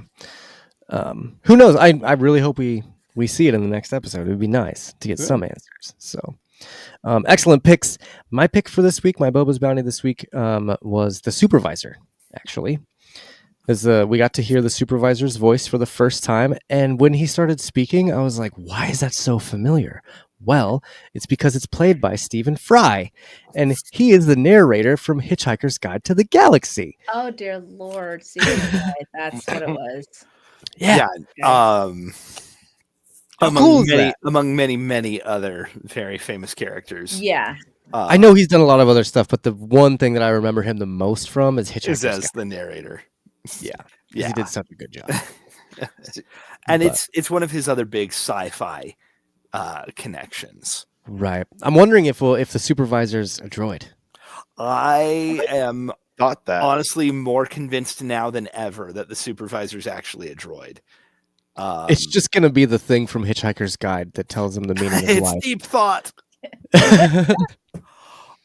Speaker 1: Who knows? I really hope we see it in the next episode. It would be nice to get
Speaker 2: Yeah.
Speaker 1: some answers. So, excellent picks. My pick for this week, my Boba's Bounty this week, was the supervisor, actually. As we got to hear the supervisor's voice for the first time, and when he started speaking, I was like, why is that so familiar? Well, it's because it's played by Stephen Fry, and he is the narrator from Hitchhiker's Guide to the Galaxy.
Speaker 4: Oh dear Lord. See, that's what it was.
Speaker 1: Yeah. How cool is that?
Speaker 2: Among many other very famous characters.
Speaker 4: Yeah.
Speaker 1: I know he's done a lot of other stuff, but the one thing that I remember him the most from is
Speaker 2: Is
Speaker 1: Hitchhiker's
Speaker 2: as
Speaker 1: Guide.
Speaker 2: the narrator.
Speaker 1: Yeah.
Speaker 2: Yeah.
Speaker 1: He did such a good job.
Speaker 2: And
Speaker 1: But-
Speaker 2: it's one of his other big sci-fi connections.
Speaker 1: Right. I'm wondering if the supervisor's a droid.
Speaker 2: I am
Speaker 3: Thought that.
Speaker 2: honestly more convinced now than ever that the supervisor's actually a droid.
Speaker 1: It's just going to be the thing from Hitchhiker's Guide that tells him the meaning of
Speaker 2: it's
Speaker 1: life.
Speaker 2: deep thought.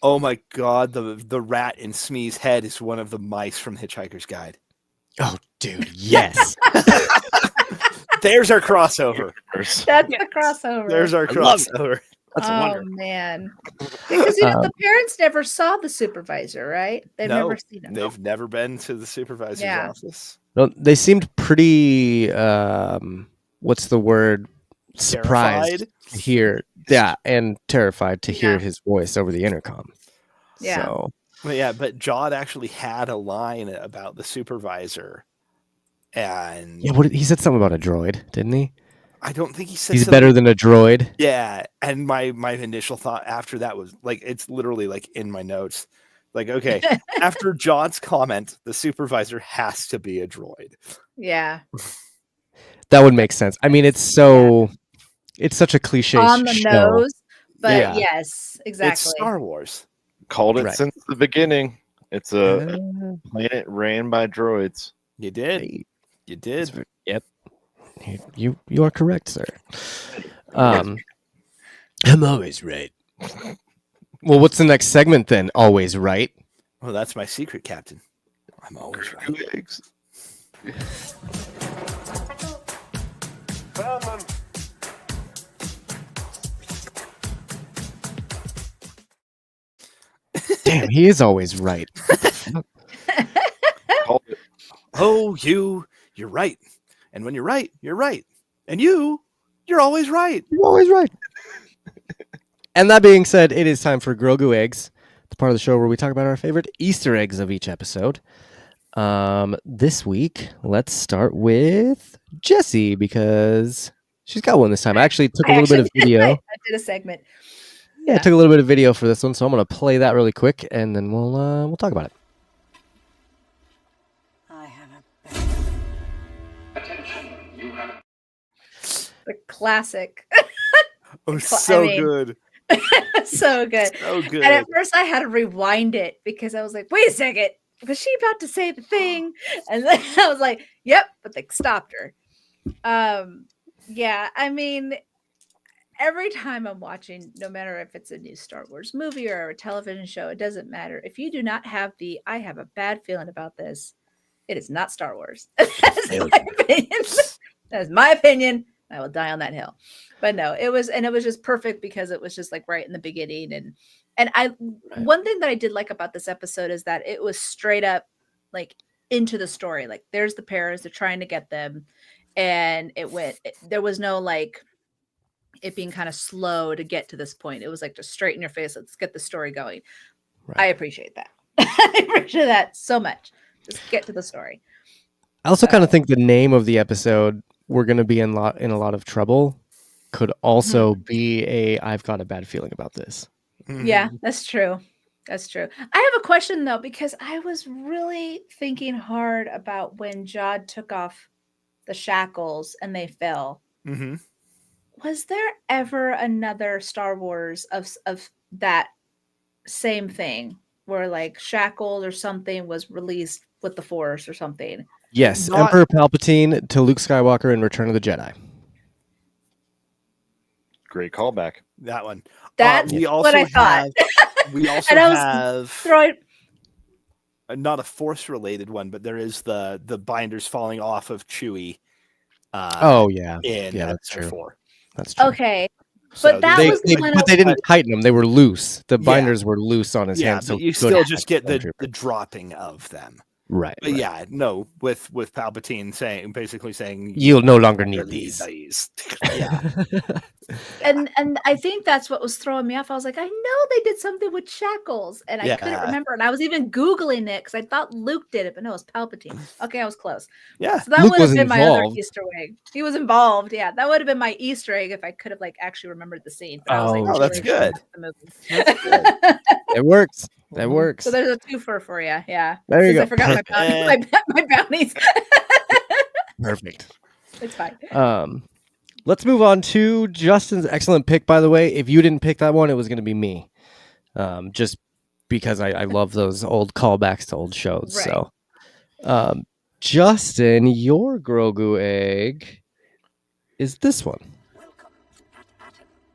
Speaker 2: Oh my god, the rat in Smee's head is one of the mice from Hitchhiker's Guide.
Speaker 1: Oh, dude, yes.
Speaker 2: There's our crossover.
Speaker 4: That's the crossover.
Speaker 2: There's our
Speaker 1: I love it.
Speaker 2: crossover.
Speaker 1: That's
Speaker 4: oh
Speaker 1: wonderful.
Speaker 4: man. Because the parents never saw the supervisor, right? They've
Speaker 2: No,
Speaker 4: never seen him.
Speaker 2: They've never been to the supervisor's
Speaker 4: Yeah.
Speaker 2: office.
Speaker 1: No, they seemed pretty, what's the word? Surprised
Speaker 2: Terrified.
Speaker 1: to hear. Yeah, and terrified to hear
Speaker 4: Yeah.
Speaker 1: his voice over the intercom.
Speaker 4: Yeah.
Speaker 1: So,
Speaker 2: But Jod actually had a line about the supervisor. And
Speaker 1: yeah, he said something about a droid, didn't he?
Speaker 2: I don't think he said
Speaker 1: He's
Speaker 2: something-
Speaker 1: better than a droid.
Speaker 2: Yeah, and my initial thought after that was like, it's literally like in my notes. Like, okay, after Jod's comment, the supervisor has to be a droid.
Speaker 4: Yeah.
Speaker 1: That would make sense. I mean, it's such a cliche
Speaker 4: On the
Speaker 1: show.
Speaker 4: nose. But
Speaker 1: Yeah.
Speaker 4: yes,
Speaker 2: It's
Speaker 4: exactly.
Speaker 2: Star Wars.
Speaker 3: Called it
Speaker 1: Right.
Speaker 3: since the beginning. It's a
Speaker 1: Uh,
Speaker 3: planet ran by droids.
Speaker 2: You did.
Speaker 1: hey,
Speaker 2: You did.
Speaker 1: Yep. You are correct, sir. I'm always right. Well, what's the next segment then? Always right.
Speaker 2: Well, that's my secret, Captain. I'm always right.
Speaker 3: Two eggs.
Speaker 1: Damn, he is always right.
Speaker 3: Called it.
Speaker 2: Oh, you're right. And when you're right, you're right. And you're always right.
Speaker 1: You're always right. And that being said, it is time for Grogu Eggs, the part of the show where we talk about our favorite Easter eggs of each episode. This week, let's start with Jessie because she's got one this time. I actually took a little bit of video.
Speaker 4: I did a segment.
Speaker 1: Yeah, I took a little bit of video for this one, so I'm going to play that really quick, and then we'll talk about it.
Speaker 7: I have
Speaker 4: The classic.
Speaker 2: Oh,
Speaker 4: I
Speaker 2: so
Speaker 4: mean-
Speaker 2: good.
Speaker 4: So good.
Speaker 2: So good.
Speaker 4: And at first I had to rewind it because I was like, wait a second. Was she about to say the thing? And then I was like, yep, but they stopped her. Yeah, I mean, every time I'm watching, no matter if it's a new Star Wars movie or a television show, it doesn't matter. If you do not have I have a bad feeling about this, it is not Star Wars. That's my opinion. That is my opinion. I will die on that hill. But no, it was just perfect because it was just like right in the beginning. One thing that I did like about this episode is that it was straight up like into the story. Like there's the parents, they're trying to get them. And there was no like it being kind of slow to get to this point. It was like just straight in your face. Let's get the story going.
Speaker 1: Right.
Speaker 4: I appreciate that. I appreciate that so much. Just get to the story.
Speaker 1: I also kind of think the name of the episode, "We're going to be in a lot of trouble," could also be a "I've got a bad feeling about this."
Speaker 4: Yeah, that's true. That's true. I have a question though, because I was really thinking hard about when Jod took off the shackles and they fell.
Speaker 2: Mm-hmm.
Speaker 4: Was there ever another Star Wars of that same thing where like shackled or something was released with the Force or something?
Speaker 1: Yes,
Speaker 2: Not-
Speaker 1: Emperor Palpatine to Luke Skywalker in Return of the Jedi.
Speaker 3: Great callback.
Speaker 2: That one.
Speaker 4: That's
Speaker 2: we
Speaker 4: what I thought.
Speaker 2: We also
Speaker 4: And I was
Speaker 2: have
Speaker 4: Throwing
Speaker 2: not a Force related one, but there is the binders falling off of Chewie.
Speaker 1: Oh yeah,
Speaker 2: in
Speaker 1: yeah, that's
Speaker 2: episode
Speaker 1: true.
Speaker 2: 4.
Speaker 1: That's true.
Speaker 4: okay.
Speaker 2: So
Speaker 4: But that
Speaker 1: They,
Speaker 4: was
Speaker 1: they-
Speaker 4: when
Speaker 1: but they didn't tighten them; they were loose. The binders were loose on his
Speaker 2: yeah,
Speaker 1: hands. So
Speaker 2: but you
Speaker 1: good
Speaker 2: still just get the
Speaker 1: Stormtrooper.
Speaker 2: dropping of them.
Speaker 1: Right.
Speaker 2: But
Speaker 1: right.
Speaker 2: yeah, no, with Palpatine basically saying
Speaker 1: You'll no longer
Speaker 2: "You
Speaker 1: need
Speaker 2: don't
Speaker 1: these.
Speaker 2: yeah,
Speaker 4: and I think that's what was throwing me off. I was like, I know they did something with shackles, and I couldn't
Speaker 2: Yeah.
Speaker 4: remember. And I was even Googling it because I thought Luke did it, but no, it was Palpatine. Okay, I was close.
Speaker 2: yeah.
Speaker 4: So that
Speaker 1: Luke
Speaker 4: would have
Speaker 1: was
Speaker 4: been my other
Speaker 1: involved.
Speaker 4: Easter egg. He was involved. Yeah, that would have been my Easter egg if I could have like actually remembered the scene. But I was like,
Speaker 1: Oh,
Speaker 2: Oh, that's
Speaker 4: really
Speaker 2: good.
Speaker 4: the movie.
Speaker 1: It works. That
Speaker 2: Mhm.
Speaker 1: works.
Speaker 4: So there's a twofer for you. Yeah.
Speaker 1: There you
Speaker 4: Since
Speaker 1: go.
Speaker 4: I forgot my bounties.
Speaker 1: Perfect.
Speaker 4: It's fine.
Speaker 1: Let's move on to Justin's excellent pick. By the way, if you didn't pick that one, it was going to be me. Just because I love those old callbacks to old shows.
Speaker 4: Right.
Speaker 1: So, Justin, your Grogu egg is this one.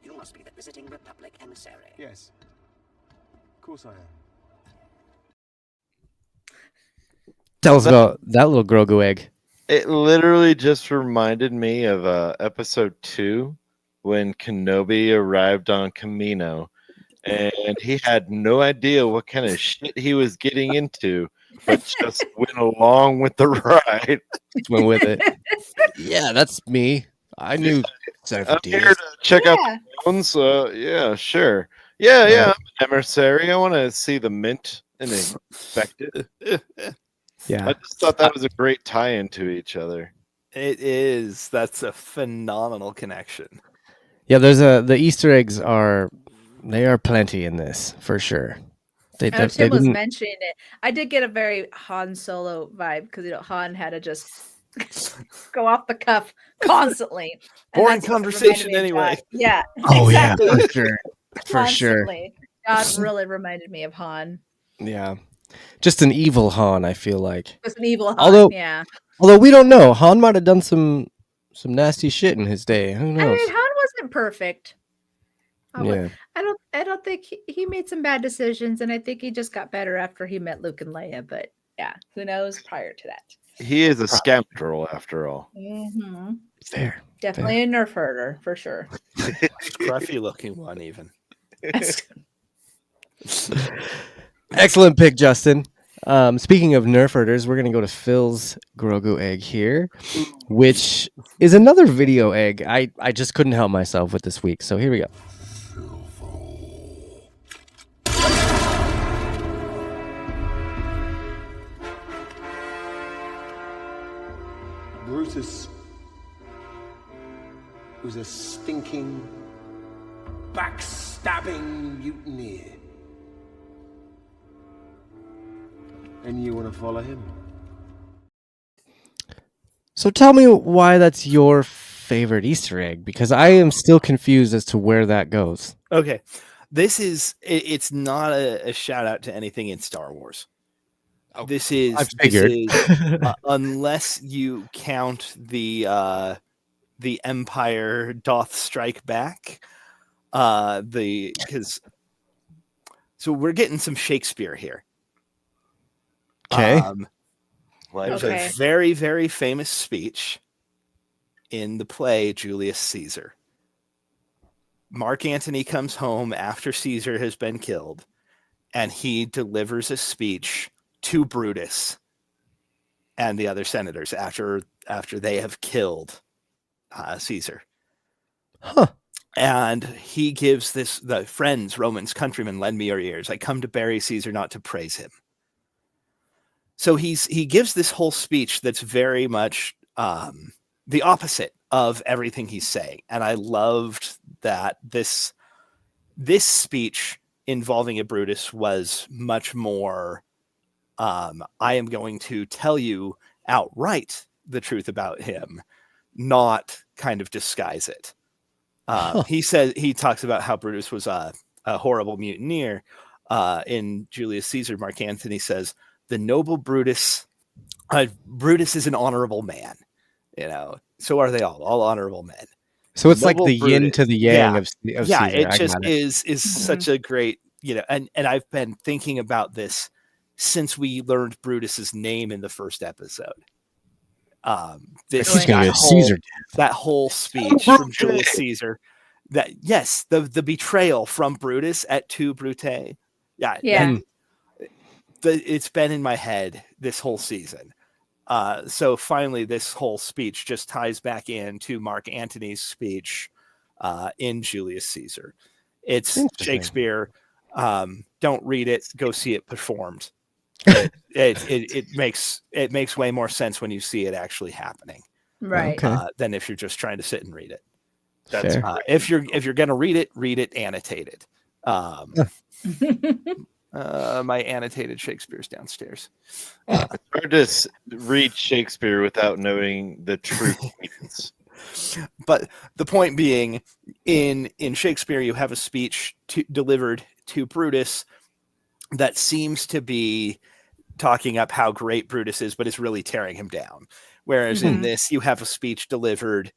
Speaker 5: You must be the visiting Republic emissary.
Speaker 7: Yes. Of course I am.
Speaker 1: Tell us about that little Grogu egg.
Speaker 3: It literally just reminded me of episode 2 when Kenobi arrived on Kamino and he had no idea what kind of shit he was getting into, but just went along with the ride.
Speaker 1: Just went with it. Yeah, that's me. I knew
Speaker 3: I'm here to check out
Speaker 4: Yeah.
Speaker 3: the bones. Yeah, sure. Yeah, I'm an emissary. I want to see the mint and inspect it.
Speaker 1: Yeah.
Speaker 3: I just thought that was a great tie-in to each other.
Speaker 2: It is. That's a phenomenal connection.
Speaker 1: Yeah, the Easter eggs are plenty in this for sure. They,
Speaker 4: I know
Speaker 1: they
Speaker 4: Tim was
Speaker 1: didn't-
Speaker 4: mentioning it. I did get a very Han Solo vibe because Han had to just go off the cuff constantly. And
Speaker 2: Boring
Speaker 4: that's what reminded
Speaker 2: conversation
Speaker 4: me of
Speaker 2: anyway.
Speaker 4: Jod. Yeah.
Speaker 1: Oh
Speaker 4: exactly.
Speaker 1: yeah, for sure. For sure.
Speaker 4: Constantly. God really reminded me of Han.
Speaker 1: Yeah. Just an evil Han, I feel like.
Speaker 4: Just an evil Han.
Speaker 1: Although-
Speaker 4: yeah.
Speaker 1: Although we don't know, Han might have done some nasty shit in his day. Who
Speaker 4: I
Speaker 1: knows?
Speaker 4: mean, Han wasn't perfect.
Speaker 1: Yeah.
Speaker 4: I don't think he made some bad decisions, and I think he just got better after he met Luke and Leia. But yeah, who knows prior to that?
Speaker 3: He is a scoundrel after all.
Speaker 4: Mm-hmm.
Speaker 1: Fair.
Speaker 4: Definitely a nerf herder for sure.
Speaker 2: Scruffy looking one, even.
Speaker 1: Excellent pick, Justin. Speaking of nerf herders, we're going to go to Phil's Grogu egg here, which is another video egg. I just couldn't help myself with this week. So here we go.
Speaker 7: Brutus was a stinking, backstabbing mutineer. And you want to follow him?
Speaker 1: So tell me why that's your favorite Easter egg, because I am still confused as to where that goes.
Speaker 2: Okay. This is, it's not a shout out to anything in Star Wars. This is,
Speaker 1: I figured.
Speaker 2: unless you count the Empire doth strike back, because so we're getting some Shakespeare here.
Speaker 1: Okay.
Speaker 2: There's
Speaker 4: Okay.
Speaker 2: a very, very famous speech in the play Julius Caesar. Mark Antony comes home after Caesar has been killed, and he delivers a speech to Brutus and the other senators after they have killed Caesar.
Speaker 1: Huh.
Speaker 2: And he gives the friends, Romans, countrymen, lend me your ears. I come to bury Caesar, not to praise him. So he gives this whole speech that's very much the opposite of everything he's saying. And I loved that this speech involving a Brutus was much more, I am going to tell you outright the truth about him, not kind of disguise it. He talks about how Brutus was a horrible mutineer. In Julius Caesar, Mark Antony says, the noble Brutus, Brutus is an honorable man. So are they all honorable men.
Speaker 1: So it's like
Speaker 2: Noble
Speaker 1: the yin
Speaker 2: Brutus.
Speaker 1: to the yang
Speaker 2: Yeah.
Speaker 1: of
Speaker 2: Yeah,
Speaker 1: Caesar.
Speaker 2: it
Speaker 1: I
Speaker 2: just
Speaker 1: got it.
Speaker 2: is such a great, and I've been thinking about this since we learned Brutus's name in the first episode. This
Speaker 1: He's gonna
Speaker 2: that
Speaker 1: be a
Speaker 2: whole-
Speaker 1: Caesar.
Speaker 2: that whole speech from Julius Caesar, the betrayal from Brutus at Tu Brute. Yeah.
Speaker 4: Yeah.
Speaker 2: It's been in my head this whole season. So finally, this whole speech just ties back into Mark Antony's speech in Julius Caesar. It's
Speaker 1: Interesting.
Speaker 2: Shakespeare. Don't read it. Go see it performed. It makes way more sense when you see it actually happening
Speaker 4: Right.
Speaker 1: Okay.
Speaker 2: than if you're just trying to sit and read it. That's
Speaker 1: Fair.
Speaker 2: if you're gonna read it annotated. My annotated Shakespeare's downstairs.
Speaker 3: It's hard to read Shakespeare without knowing the true meanings.
Speaker 2: But the point being, in Shakespeare, you have a speech delivered to Brutus that seems to be talking up how great Brutus is, but is really tearing him down. Whereas in
Speaker 4: Mhm.
Speaker 2: this, you have a speech delivered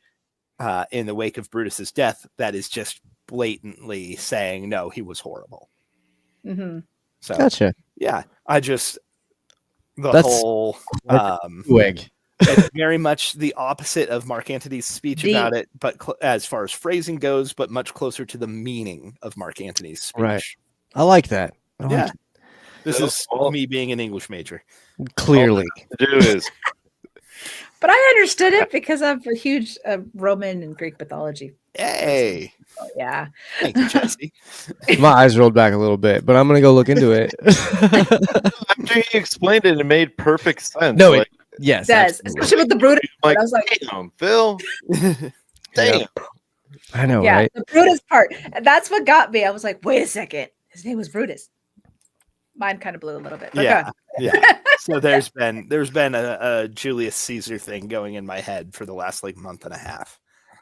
Speaker 2: in the wake of Brutus's death that is just blatantly saying, no, he was horrible.
Speaker 4: Mm-hmm.
Speaker 2: So
Speaker 1: Gotcha.
Speaker 2: yeah, the
Speaker 1: That's
Speaker 2: whole
Speaker 1: Wig.
Speaker 2: it's very much the opposite of Mark Antony's speech
Speaker 4: Deep.
Speaker 2: about it, but as far as phrasing goes, but much closer to the meaning of Mark Antony's speech.
Speaker 1: Right. I like that. I like
Speaker 2: Yeah.
Speaker 1: it.
Speaker 2: This
Speaker 3: So,
Speaker 2: is
Speaker 3: well-
Speaker 2: me being an English major.
Speaker 1: Clearly.
Speaker 3: To do is
Speaker 4: But I understood it because I'm a huge Roman and Greek mythology.
Speaker 2: Hey,
Speaker 4: Oh, yeah.
Speaker 2: thank you, Jesse.
Speaker 1: My eyes rolled back a little bit, but I'm gonna go look into it.
Speaker 3: after he explained it, it made perfect sense.
Speaker 1: No,
Speaker 3: like,
Speaker 1: yes.
Speaker 4: It does,
Speaker 1: absolutely.
Speaker 4: especially with the Brutus.
Speaker 3: like,
Speaker 4: I was like,
Speaker 3: damn, Phil. Damn.
Speaker 1: I know,
Speaker 4: yeah,
Speaker 1: right?
Speaker 4: the Brutus part. And that's what got me. I was like, wait a second. His name was Brutus. Mine kind of blew a little bit. But
Speaker 2: Yeah,
Speaker 4: go
Speaker 2: yeah. So there's been a Julius Caesar thing going in my head for the last month and a half.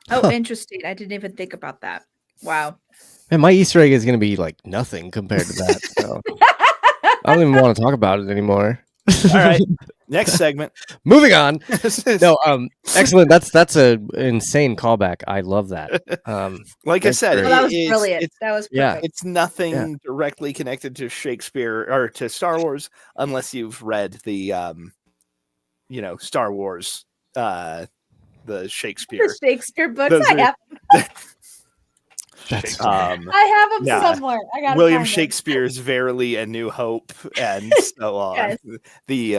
Speaker 4: ahead. Oh, interesting. I didn't even think about that. Wow.
Speaker 1: And my Easter egg is gonna be like nothing compared to that. So I don't even want to talk about it anymore.
Speaker 2: All right, next segment.
Speaker 1: Moving on.
Speaker 2: This is-
Speaker 1: No, excellent. That's a insane callback. I love that.
Speaker 2: like I
Speaker 1: that's
Speaker 2: said,
Speaker 1: great.
Speaker 4: Well, that was
Speaker 2: it's-
Speaker 4: brilliant.
Speaker 2: It's,
Speaker 4: That was
Speaker 1: Yeah.
Speaker 4: perfect.
Speaker 2: it's nothing directly connected to Shakespeare or to Star Wars, unless you've read the, Star Wars, the Shakespeare.
Speaker 4: The Shakespeare books.
Speaker 2: Those
Speaker 4: I
Speaker 2: are-
Speaker 4: have.
Speaker 1: That's
Speaker 4: I have them
Speaker 2: yeah.
Speaker 4: somewhere. I got
Speaker 2: William Shakespeare's Verily a New Hope, and so on.
Speaker 4: Yes.
Speaker 2: The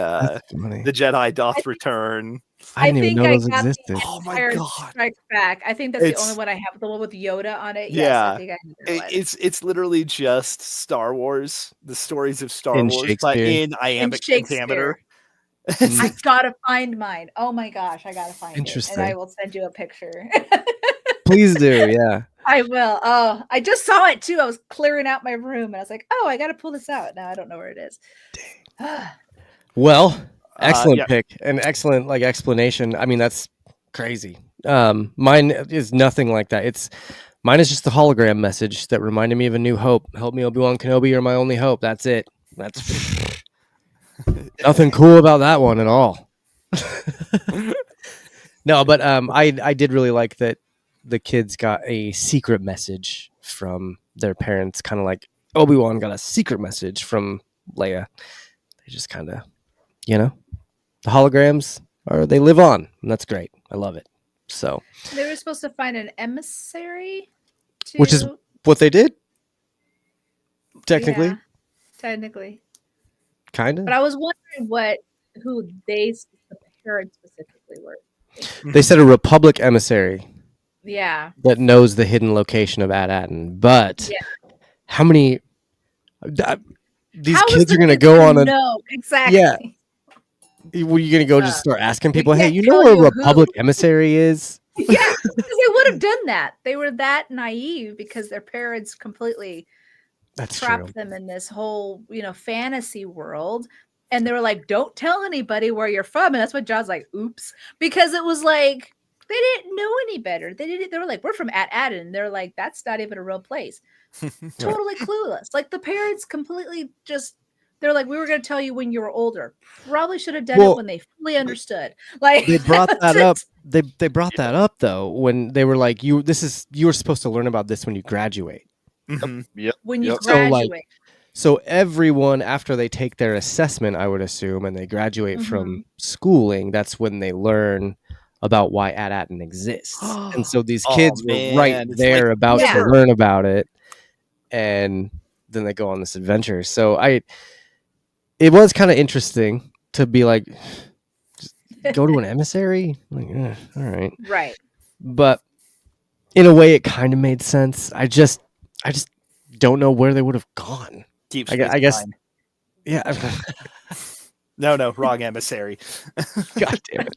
Speaker 1: funny.
Speaker 2: the Jedi doth return.
Speaker 1: I didn't even know those
Speaker 4: got
Speaker 1: existed.
Speaker 4: The
Speaker 2: Oh my
Speaker 4: Empire
Speaker 2: God.
Speaker 4: Strikes Back. I think that's
Speaker 2: It's-
Speaker 4: the only one I have. The one with Yoda on it.
Speaker 2: Yeah.
Speaker 4: Yes, I think I know that one.
Speaker 2: It's literally just Star Wars, the stories of Star
Speaker 1: In
Speaker 2: Wars, but
Speaker 1: Shakespeare.
Speaker 2: in iambic pentameter.
Speaker 4: I gotta find mine. Oh my gosh, I gotta find it, and
Speaker 1: Interesting.
Speaker 4: I will send you a picture.
Speaker 1: Please do, yeah.
Speaker 4: I will. Oh, I just saw it too. I was clearing out my room, and I was like, "Oh, I gotta pull this out." Now I don't know where it is.
Speaker 1: Well, excellent
Speaker 2: yeah.
Speaker 1: pick. An excellent explanation. I mean, that's crazy. Mine is nothing like that. Mine is just the hologram message that reminded me of A New Hope. Help me, Obi-Wan Kenobi, you're my only hope. That's it. That's nothing cool about that one at all. No, but I did really like that the kids got a secret message from their parents, kind of like Obi-Wan got a secret message from Leia. They just kind of, the holograms they live on, and that's great. I love it. So,
Speaker 4: They were supposed to find an emissary,
Speaker 1: Which is- what they did, technically,
Speaker 4: Yeah, technically.
Speaker 1: kind
Speaker 4: But
Speaker 1: of.
Speaker 4: I was wondering who the parents specifically were.
Speaker 1: They said a Republic emissary.
Speaker 4: Yeah.
Speaker 1: that knows the hidden location of At-Aten. But
Speaker 4: Yeah.
Speaker 1: how many these
Speaker 4: How is
Speaker 1: kids
Speaker 4: the
Speaker 1: are going to
Speaker 4: kids
Speaker 1: go
Speaker 4: gonna
Speaker 1: on a
Speaker 4: know exactly?
Speaker 1: yeah. Were you going to go just start asking
Speaker 4: We
Speaker 1: people, hey,
Speaker 4: can't
Speaker 1: you know
Speaker 4: tell
Speaker 1: where a
Speaker 4: you who.
Speaker 1: Republic emissary is?
Speaker 4: Yeah, because they would have done that. They were that naive because their parents completely
Speaker 1: That's true.
Speaker 4: trapped them in this whole, fantasy world. And they were like, don't tell anybody where you're from. And that's what John's like, oops. Because it was like, they didn't know any better. They were like, we're from At-Aten. And they're like, that's not even a real place. Totally clueless. Like the parents completely just, they're like, we were going to tell you when you were older. Probably should have done it
Speaker 1: Well,
Speaker 4: when they fully understood. Like
Speaker 1: They brought that up.
Speaker 4: just-
Speaker 1: They brought that up though when they were like, you were supposed to learn about this when you graduate.
Speaker 2: Mhm.
Speaker 3: Yep.
Speaker 4: when you
Speaker 3: Yep.
Speaker 1: So, like,
Speaker 4: graduate.
Speaker 1: So everyone, after they take their assessment, I would assume, and they graduate from schooling, that's when they learn about why At-Aten exists. And so these
Speaker 2: Oh,
Speaker 1: kids were right
Speaker 2: man, it's
Speaker 1: there
Speaker 2: like
Speaker 1: about to
Speaker 4: Never.
Speaker 1: learn about it, and then they go on this adventure. So it was kind of interesting to be like, just go to an emissary? Like, all right.
Speaker 4: Right.
Speaker 1: But in a way, it kind of made sense. I just don't know where they would have gone.
Speaker 2: Deep
Speaker 1: I
Speaker 2: Space
Speaker 1: guess.
Speaker 2: Nine.
Speaker 1: Yeah.
Speaker 2: No, wrong emissary.
Speaker 1: God damn it.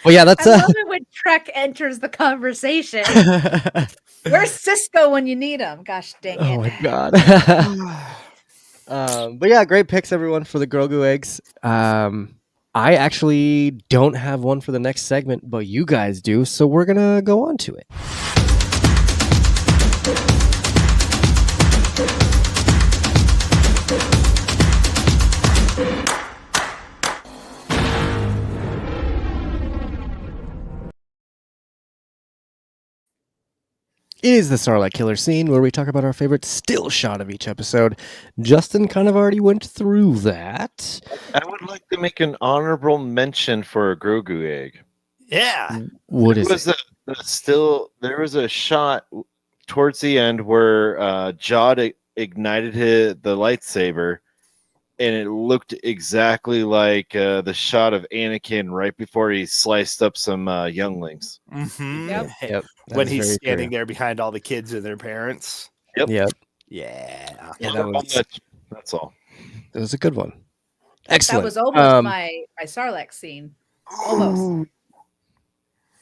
Speaker 1: Well, yeah, that's
Speaker 4: I love it when Trek enters the conversation. Where's Cisco when you need him? Gosh dang it.
Speaker 1: Oh my god. But yeah, great picks everyone for the Grogu eggs. I actually don't have one for the next segment, but you guys do, so we're gonna go on to it. It is the Sarlacc Killer scene where we talk about our favorite still shot of each episode. Justin kind of already went through that.
Speaker 3: I would like to make an honorable mention for a Grogu egg.
Speaker 2: Yeah.
Speaker 1: What is
Speaker 3: was
Speaker 1: it?
Speaker 3: There was a shot towards the end where Jod ignited the lightsaber, and it looked exactly like the shot of Anakin right before he sliced up some younglings.
Speaker 2: Mm-hmm.
Speaker 4: Yep.
Speaker 1: Yep.
Speaker 2: When
Speaker 1: that's
Speaker 2: he's
Speaker 1: very
Speaker 2: standing
Speaker 1: true.
Speaker 2: there behind all the kids and their parents.
Speaker 1: Yep.
Speaker 2: Yeah.
Speaker 1: Yeah,
Speaker 3: That's all.
Speaker 1: that was a good one. Excellent.
Speaker 4: That was almost my Sarlacc scene. Almost.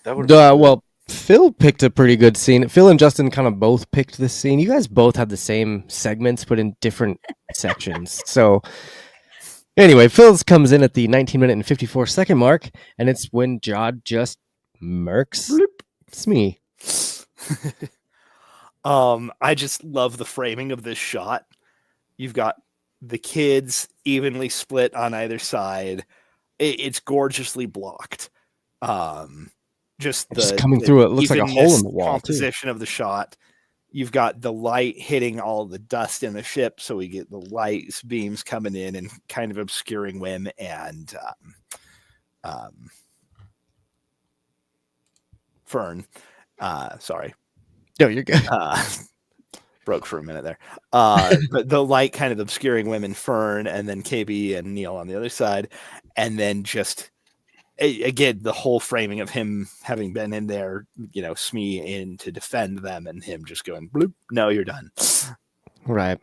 Speaker 3: That would
Speaker 1: Well, Phil picked a pretty good scene. Phil and Justin kind of both picked this scene. You guys both had the same segments, but in different sections. So, anyway, Phil's comes in at the 19-minute and 54-second mark, and it's when Jod just murks Smee.
Speaker 2: I just love the framing of this shot. You've got the kids evenly split on either side. It's gorgeously blocked. Just
Speaker 1: Just coming through it looks like a hole in
Speaker 2: evenness
Speaker 1: the wall, too.
Speaker 2: composition of the shot. You've got the light hitting all the dust in the ship, so we get the light beams coming in and kind of obscuring Wim and Fern. Sorry.
Speaker 1: No, you're good.
Speaker 2: Broke for a minute there. But the light kind of obscuring Wim and Fern, and then KB and Neil on the other side, and then just again the whole framing of him having been in there, Smee in to defend them, and him just going bloop. No, you're done.
Speaker 1: Right.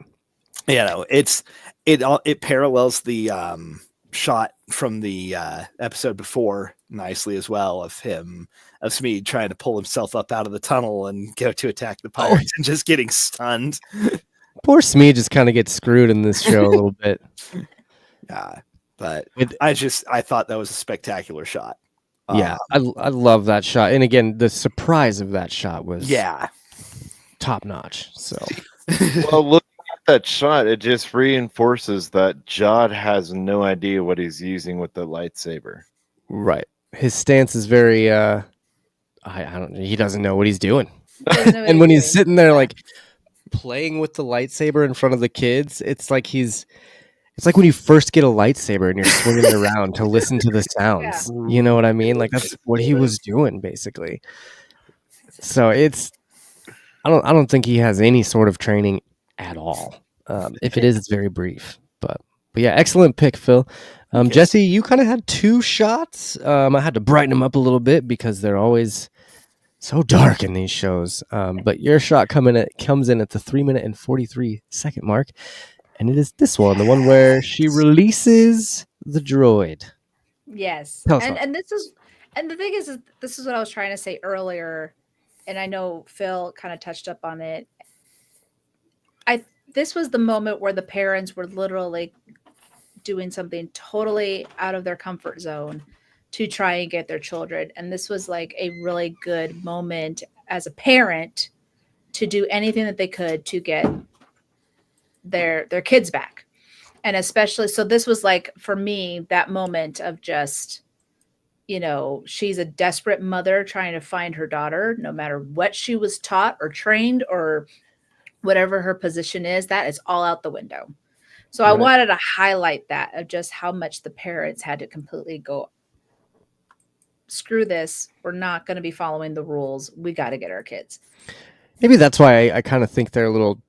Speaker 2: It parallels the shot from the episode before nicely as well of Smee trying to pull himself up out of the tunnel and go to attack the pirates and just getting stunned.
Speaker 1: Poor Smee just kind of gets screwed in this show a little bit.
Speaker 2: But I thought that was a spectacular shot.
Speaker 1: Yeah, I love that shot. And again, the surprise of that shot was top notch. So
Speaker 3: Well, looking at that shot, it just reinforces that Jod has no idea what he's using with the lightsaber.
Speaker 1: right. His stance is very he doesn't know what he's doing. And when he's sitting there like playing with the lightsaber in front of the kids, it's like when you first get a lightsaber and you're swinging it around to listen to the sounds.
Speaker 4: Yeah.
Speaker 1: You know what I mean? Like that's what he was doing basically. So I don't think he has any sort of training at all. If it is, it's very brief. But But yeah, excellent pick, Phil.
Speaker 2: Okay.
Speaker 1: Jesse, you kind of had two shots. I had to brighten them up a little bit because they're always so dark in these shows. But your shot comes in at the 3-minute and 43-second mark, and it is this one, the one where she releases the droid.
Speaker 4: Yes.
Speaker 1: Tell us
Speaker 4: And
Speaker 1: about
Speaker 4: the thing is this is what I was trying to say earlier, and I know Phil kind of touched up on it. This was the moment where the parents were literally doing something totally out of their comfort zone to try and get their children. And this was like a really good moment as a parent to do anything that they could to get their kids back. And especially, so this was like, for me, that moment of just, she's a desperate mother trying to find her daughter, no matter what she was taught or trained or whatever her position is, that is all out the window. So I
Speaker 1: Right.
Speaker 4: wanted to highlight that of just how much the parents had to completely go, screw this. We're not going to be following the rules. We got to get our kids.
Speaker 1: Maybe that's why I kind of think they're a little,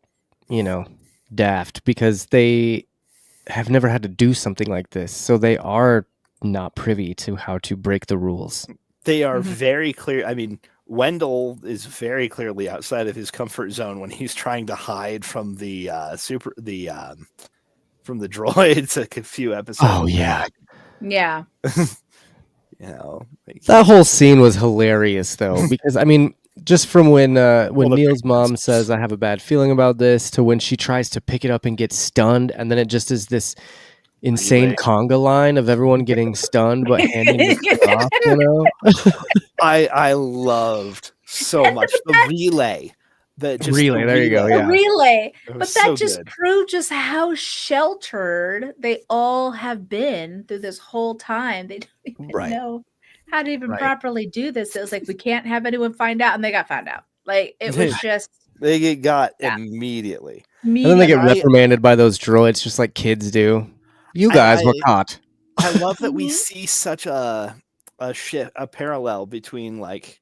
Speaker 1: daft, because they have never had to do something like this. So they are not privy to how to break the rules.
Speaker 2: They are
Speaker 4: Mhm.
Speaker 2: very clear. I mean, Wendell is very clearly outside of his comfort zone when he's trying to hide from the from the droids a few episodes.
Speaker 1: Oh, yeah.
Speaker 2: back,
Speaker 4: Yeah.
Speaker 2: like,
Speaker 1: That whole scene was hilarious, though, because, I mean, just from when
Speaker 2: the
Speaker 1: Neil's mom
Speaker 2: parents-
Speaker 1: says, I have a bad feeling about this, to when she tries to pick it up and gets stunned, and then it just is this insane
Speaker 2: Relay.
Speaker 1: conga line of everyone getting stunned but handing the kid off,
Speaker 2: I loved so much the relay. The
Speaker 1: Relay, there you go,
Speaker 2: relay.
Speaker 1: yeah.
Speaker 4: A relay.
Speaker 2: It
Speaker 4: But
Speaker 2: was
Speaker 4: that
Speaker 2: so
Speaker 4: just
Speaker 2: good.
Speaker 4: proved just how sheltered they all have been through this whole time. They don't even
Speaker 1: Right.
Speaker 4: know how to even
Speaker 2: Right.
Speaker 4: properly do this. It was like, we can't have anyone find out, and they got found out. Like, it was just
Speaker 2: They get got
Speaker 4: Yeah.
Speaker 2: immediately.
Speaker 1: And then they get
Speaker 2: I-
Speaker 1: reprimanded by those droids, just like kids do. You
Speaker 2: And
Speaker 1: guys were
Speaker 2: I-
Speaker 1: caught.
Speaker 2: I love that we
Speaker 4: Mhm.
Speaker 2: see such a parallel between like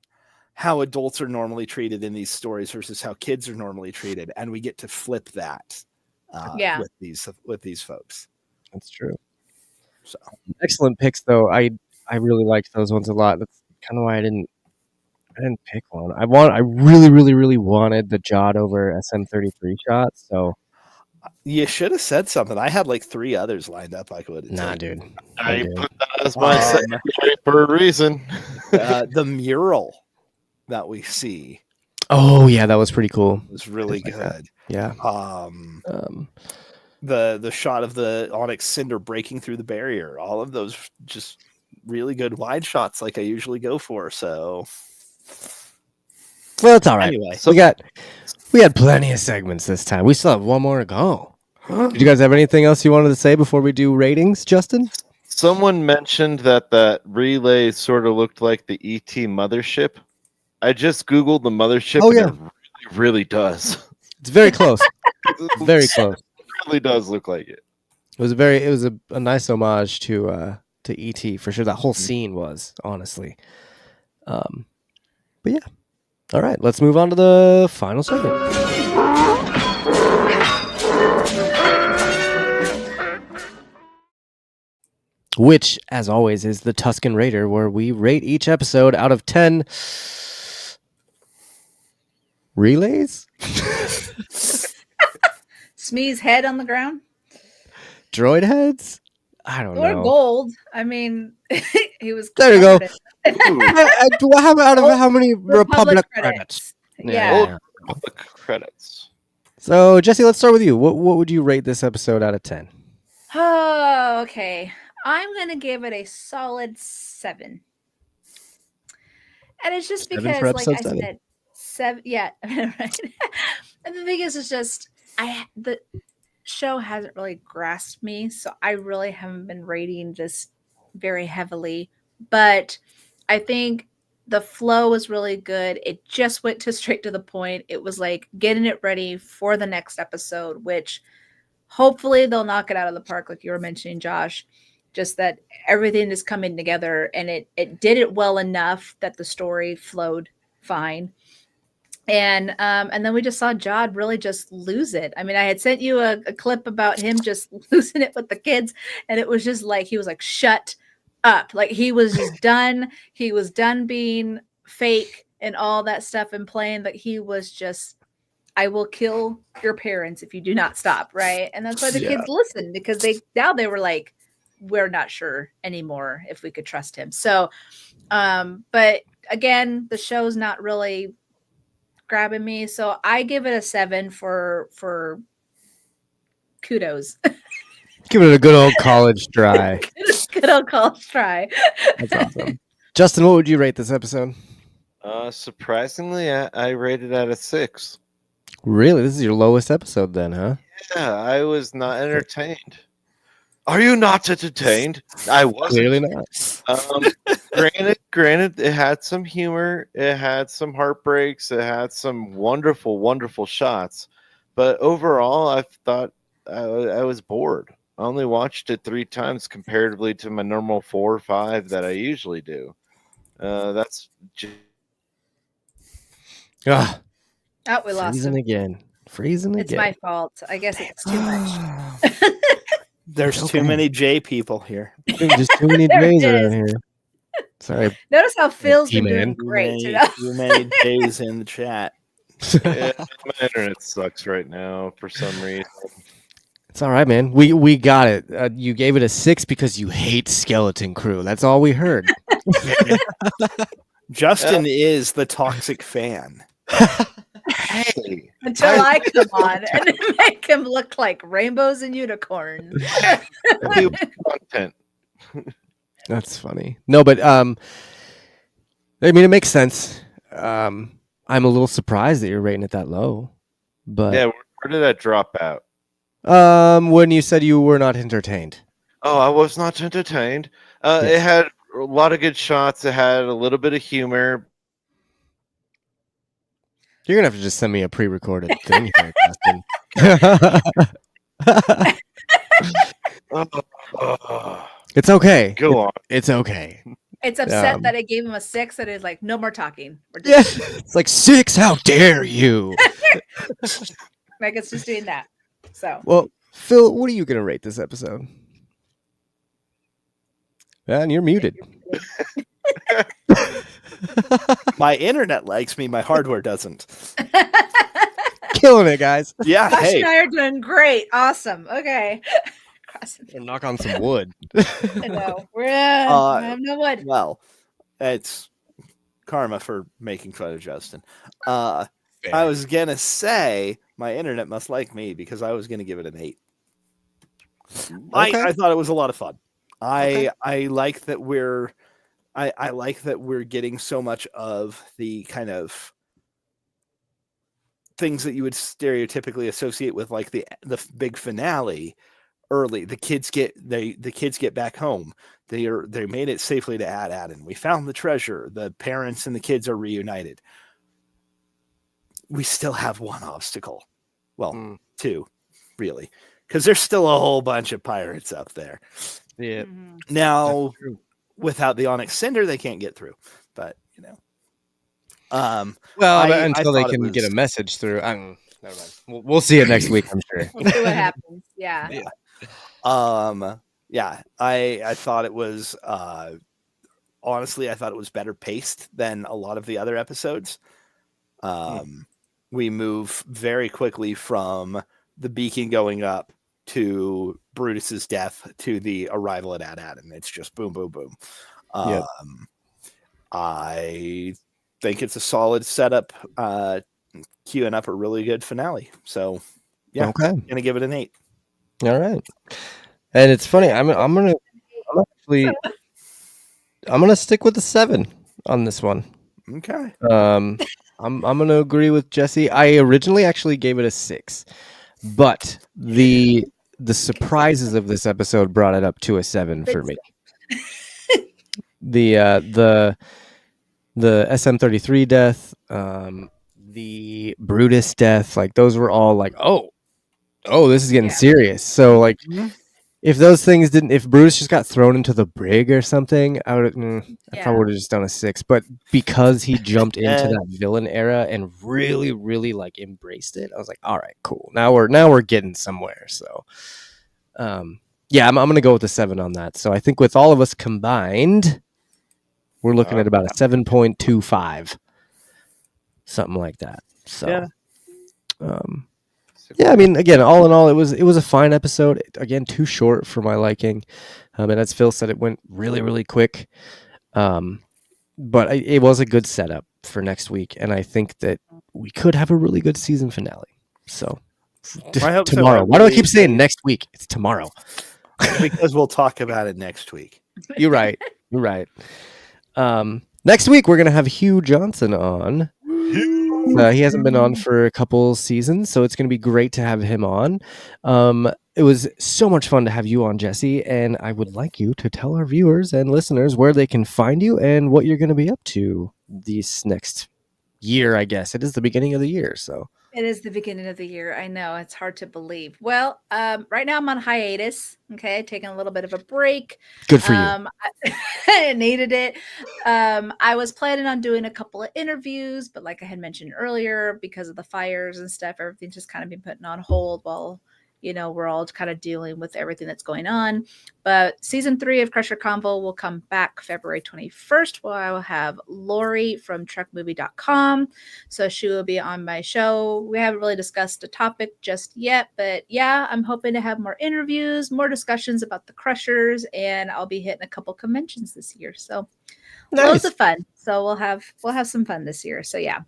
Speaker 2: how adults are normally treated in these stories versus how kids are normally treated, and we get to flip that
Speaker 4: Yeah.
Speaker 2: with these folks.
Speaker 1: That's true.
Speaker 2: So
Speaker 1: Excellent picks, though. I really liked those ones a lot. That's kind of why I didn't pick one. I really, really, really wanted the Jod over SM33 shot. So
Speaker 2: you should have said something. I had like 3 others lined up. I could.
Speaker 1: nah, dude.
Speaker 3: I
Speaker 1: dude.
Speaker 3: put that as my
Speaker 2: Um,
Speaker 3: secondary for a reason.
Speaker 2: The mural that we see
Speaker 1: Oh yeah, that was pretty cool.
Speaker 2: was really
Speaker 1: Things like that.
Speaker 2: good.
Speaker 1: Yeah.
Speaker 2: The shot of the Onyx cinder breaking through the barrier, all of those just really good wide shots like I usually go for. So
Speaker 1: Well, it's all right.
Speaker 2: anyway,
Speaker 1: So we had plenty of segments this time. We still have one more to go. Did you guys have anything else you wanted to say before we do ratings, Justin?
Speaker 3: Someone mentioned that relay sort of looked like the ET mothership. I just Googled the mothership.
Speaker 1: Oh,
Speaker 3: and
Speaker 1: yeah.
Speaker 3: it really does.
Speaker 1: It's very close. Very close.
Speaker 3: It really does look like it.
Speaker 1: It was a nice homage to ET for sure. That whole scene was, honestly. But yeah. All right, let's move on to the final segment. Which, as always, is the Tusken Raider, where we rate each episode out of 10 relays?
Speaker 4: Smee's head on the ground.
Speaker 1: Droid heads? I don't
Speaker 4: Or
Speaker 1: know.
Speaker 4: gold. I mean, he was.
Speaker 1: There you go.
Speaker 4: covered in-
Speaker 1: Do I have out of how many Republic credits?
Speaker 4: credits.
Speaker 1: Yeah.
Speaker 4: Yeah.
Speaker 3: Public credits.
Speaker 1: So, Jesse, let's start with you. What would you rate this episode out of 10?
Speaker 4: Oh, okay. I'm gonna give it a solid 7. And it's just
Speaker 1: 7
Speaker 4: because,
Speaker 1: for
Speaker 4: like
Speaker 1: episode
Speaker 4: I
Speaker 1: 7.
Speaker 4: said, 7. Yeah, right. And the thing is, it's just the show hasn't really grasped me, so I really haven't been rating just very heavily. But I think the flow was really good. It just went straight to the point. It was like getting it ready for the next episode, which hopefully they'll knock it out of the park, like you were mentioning, Josh. Just that everything is coming together, and it did it well enough that the story flowed fine. And then we just saw Jod really just lose it. I mean, I had sent you a clip about him just losing it with the kids, and it was just like he was like, shut up. Like he was just done. He was done being fake and all that stuff and playing, but he was just, I will kill your parents if you do not stop, right? And that's why the kids listened, because they were like, we're not sure anymore if we could trust him. So but again, the show's not really grabbing me, so I give it a 7 for kudos.
Speaker 1: Give it a good old college try.
Speaker 4: Good old college try.
Speaker 1: That's awesome. Justin, what would you rate this episode?
Speaker 3: Surprisingly, I rated it at a 6.
Speaker 1: Really? This is your lowest episode then, huh?
Speaker 3: Yeah, I was not entertained. Are you not entertained? I wasn't.
Speaker 1: Clearly not.
Speaker 3: Granted, it had some humor, it had some heartbreaks, it had some wonderful, wonderful shots, but overall, I thought I was bored. I only watched it 3 times comparatively to my normal 4 or 5 that I usually do. That's
Speaker 1: Ah,
Speaker 4: Oh, we lost
Speaker 1: freezing
Speaker 4: him.
Speaker 1: again. Freezing
Speaker 4: It's
Speaker 1: again.
Speaker 4: my fault. I guess it's too much.
Speaker 2: There's
Speaker 1: Okay.
Speaker 2: too many J people here.
Speaker 1: Just too many
Speaker 4: There it
Speaker 1: J's around
Speaker 4: is.
Speaker 1: here. Sorry.
Speaker 4: Notice how Phil's been
Speaker 1: He-Man.
Speaker 4: doing
Speaker 2: Too
Speaker 4: great.
Speaker 2: many,
Speaker 4: You know?
Speaker 2: too many J's in the chat.
Speaker 3: yeah, my internet sucks right now for some reason.
Speaker 1: It's all right, man. We got it. You gave it a 6 because you hate Skeleton Crew. That's all we heard.
Speaker 2: Justin is the toxic fan.
Speaker 3: Hey,
Speaker 4: Until I come on and make him look like rainbows and unicorns.
Speaker 3: content.
Speaker 1: That's funny. No, but I mean, it makes sense. I'm a little surprised that you're rating it that low. But
Speaker 3: Yeah, where did that drop out?
Speaker 1: when you said you were not entertained.
Speaker 3: Oh, I was not entertained. It had a lot of good shots. It had a little bit of humor.
Speaker 1: You're gonna have to just send me a pre-recorded thing here, Justin. It's okay.
Speaker 3: Go on.
Speaker 1: It's okay.
Speaker 4: It's upset
Speaker 1: Um,
Speaker 4: that I gave him a 6 and is like, no more talking. We're just
Speaker 1: Yeah. It's like 6. How dare you?
Speaker 4: like it's just doing that. So
Speaker 1: Well, Phil, what are you gonna rate this episode? And you're muted.
Speaker 2: My internet likes me, my hardware doesn't.
Speaker 1: Killing it, guys.
Speaker 2: Yeah,
Speaker 4: Josh
Speaker 2: hey.
Speaker 4: and I are doing great. Awesome. Okay.
Speaker 1: Knock on some wood.
Speaker 4: I know. I have no wood.
Speaker 2: Well, it's karma for making fun of Justin. I was gonna say my internet must like me because I was gonna give it an 8.
Speaker 1: Okay.
Speaker 2: I thought it was a lot of fun.
Speaker 1: Okay.
Speaker 2: I like that I like that we're getting so much of the kind of things that you would stereotypically associate with like the big finale early. The kids get back home. They made it safely to Ad-Aden. We found the treasure. The parents and the kids are reunited. We still have one obstacle. Well, 2, really. Because there's still a whole bunch of pirates out there.
Speaker 1: Yeah.
Speaker 4: Mhm.
Speaker 2: Now, without the Onyx Cinder, they can't get through. But
Speaker 1: Well,
Speaker 2: I
Speaker 1: until they
Speaker 2: thought it
Speaker 1: can get a
Speaker 2: was-
Speaker 1: message through. I don't. Never mind. We'll see it next week. I'm sure.
Speaker 4: We'll see what happens. Yeah.
Speaker 2: yeah, I thought it was honestly, I thought it was better paced than a lot of the other episodes. We move very quickly from the beacon going up to Brutus's death to the arrival at Ad-Aden. It's just boom, boom, boom.
Speaker 1: Yep.
Speaker 2: I think it's a solid setup, queuing up a really good finale. So yeah,
Speaker 1: Okay.
Speaker 2: I'm gonna give it an 8.
Speaker 1: All right. And it's funny. I'm gonna stick with the 7 on this one.
Speaker 2: Okay.
Speaker 1: I'm gonna agree with Jesse. I originally actually gave it a 6, but the surprises of this episode brought it up to a 7 for me. The SM-33 death, the Brutus death, like those were all like, oh, this is getting serious. So like, if those things didn't, if Brutus just got thrown into the brig or something, I probably would have just done a 6. But because he jumped into that villain era and really, really like embraced it, I was like, all right, cool. Now we're getting somewhere. So, yeah, I'm gonna go with a 7 on that. So I think with all of us combined, we're looking at about a 7.25, something like that. So,
Speaker 3: Yeah.
Speaker 1: yeah, I mean, again, all in all, it was a fine episode. Again, too short for my liking, and as Phil said, it went really, really quick. But it was a good setup for next week, and I think that we could have a really good season finale. So,
Speaker 2: I hope so.
Speaker 1: tomorrow.
Speaker 2: I
Speaker 1: Why do I
Speaker 2: really-
Speaker 1: keep saying next week? It's tomorrow.
Speaker 2: Because we'll talk about it next week.
Speaker 1: You're right. You're right. Next week we're gonna have Hugh Johnson on. He hasn't been on for a couple seasons, so it's going to be great to have him on. It was so much fun to have you on, Jesse, and I would like you to tell our viewers and listeners where they can find you and what you're going to be up to this next year, I guess. It is the beginning of the year, so.
Speaker 4: It is the beginning of the year. I know it's hard to believe. Well, right now I'm on hiatus. Okay, taking a little bit of a break.
Speaker 1: Good for you.
Speaker 4: I needed it. I was planning on doing a couple of interviews, but like I had mentioned earlier, because of the fires and stuff, everything's just kind of been put on hold while we're all kind of dealing with everything that's going on. But season 3 of Crusher Convo will come back February 21st, where I will have Lori from TrekMovie.com. So she will be on my show. We haven't really discussed the topic just yet, but yeah, I'm hoping to have more interviews, more discussions about the Crushers, and I'll be hitting a couple conventions this year. So loads of fun. So we'll have some fun this year. So yeah.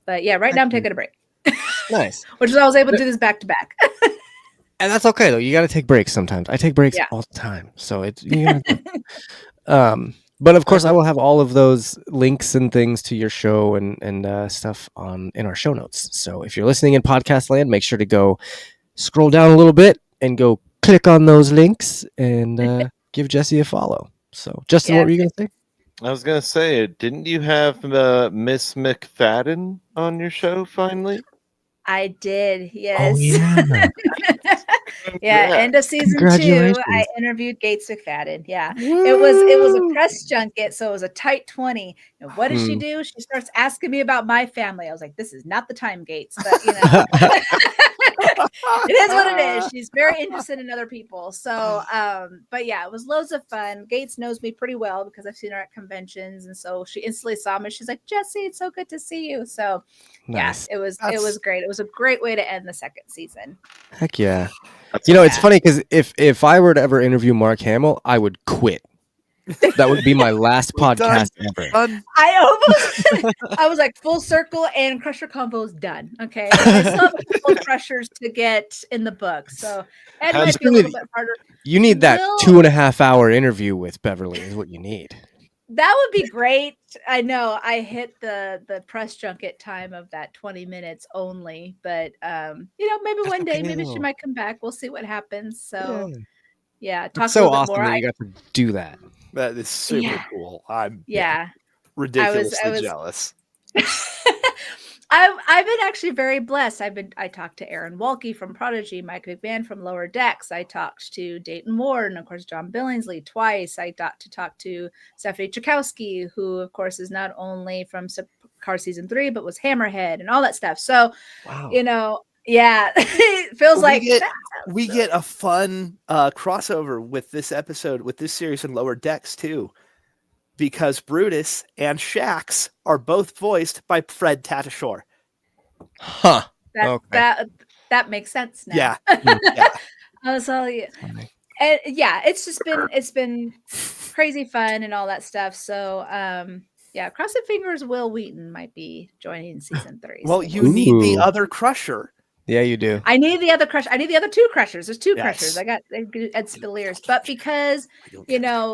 Speaker 4: But yeah, right now I'm taking a break.
Speaker 1: Nice.
Speaker 4: Which is I was able to do this back to back.
Speaker 1: And that's okay though. You got to take breaks sometimes. I take breaks all the time, so it's But of course, I will have all of those links and things to your show and stuff in our show notes. So if you're listening in podcast land, make sure to go scroll down a little bit and go click on those links and give Jesse a follow. So, Justin, what were you gonna say?
Speaker 3: I was gonna say, didn't you have Miss McFadden on your show finally?
Speaker 4: I did, yes.
Speaker 1: Oh,
Speaker 4: Yeah, end of season 2,
Speaker 1: Congratulations.
Speaker 4: I interviewed Gates McFadden. Yeah, it was a press junket, so it was a tight 20. And what did she do? She starts asking me about my family. I was like, this is not the time, Gates, but it is what it is. She's very interested in other people. So, but yeah, it was loads of fun. Gates knows me pretty well because I've seen her at conventions, and so she instantly saw me. She's like, Jesse, it's so good to see you. So,
Speaker 1: Nice.
Speaker 4: yeah, it was great. It was a great way to end the second season.
Speaker 1: Heck yeah. It's funny because if I were to ever interview Mark Hamill, I would quit. That would be my last podcast ever.
Speaker 4: I was like full circle and Crusher Convo is done. Okay. I still have a couple of Crushers to get in the book. So it might be a little bit harder.
Speaker 1: You need that 2.5 hour interview with Beverly is what you need.
Speaker 4: That would be great. I know I hit the press junket time of that 20 minutes only, but maybe one day, maybe she might come back. We'll see what happens. So yeah, talk
Speaker 1: so
Speaker 4: a little
Speaker 1: awesome
Speaker 4: bit more.
Speaker 1: that you got to do that.
Speaker 2: That is super cool. I'm
Speaker 4: Yeah.
Speaker 2: ridiculously jealous.
Speaker 4: I've been actually very blessed. I talked to Aaron Walke from Prodigy, Mike McMahon from Lower Decks. I talked to Dayton Ward and of course John Billingsley twice. I got to talk to Stephanie Chakowski, who of course is not only from Car season 3, but was Hammerhead and all that stuff. So, yeah, it feels like
Speaker 2: we get a fun crossover with this episode, with this series in Lower Decks too, because Brutus and Shax are both voiced by Fred Tatasciore.
Speaker 1: Huh.
Speaker 4: That makes sense now.
Speaker 2: Yeah.
Speaker 4: And yeah, it's been crazy fun and all that stuff. So yeah, cross the fingers Will Wheaton might be joining season 3.
Speaker 2: Well, you need the other Crusher.
Speaker 1: Yeah, you do.
Speaker 4: I need the other Crusher. I need the other 2 Crushers. There's 2 Crushers. I got Ed Spilliers. But because,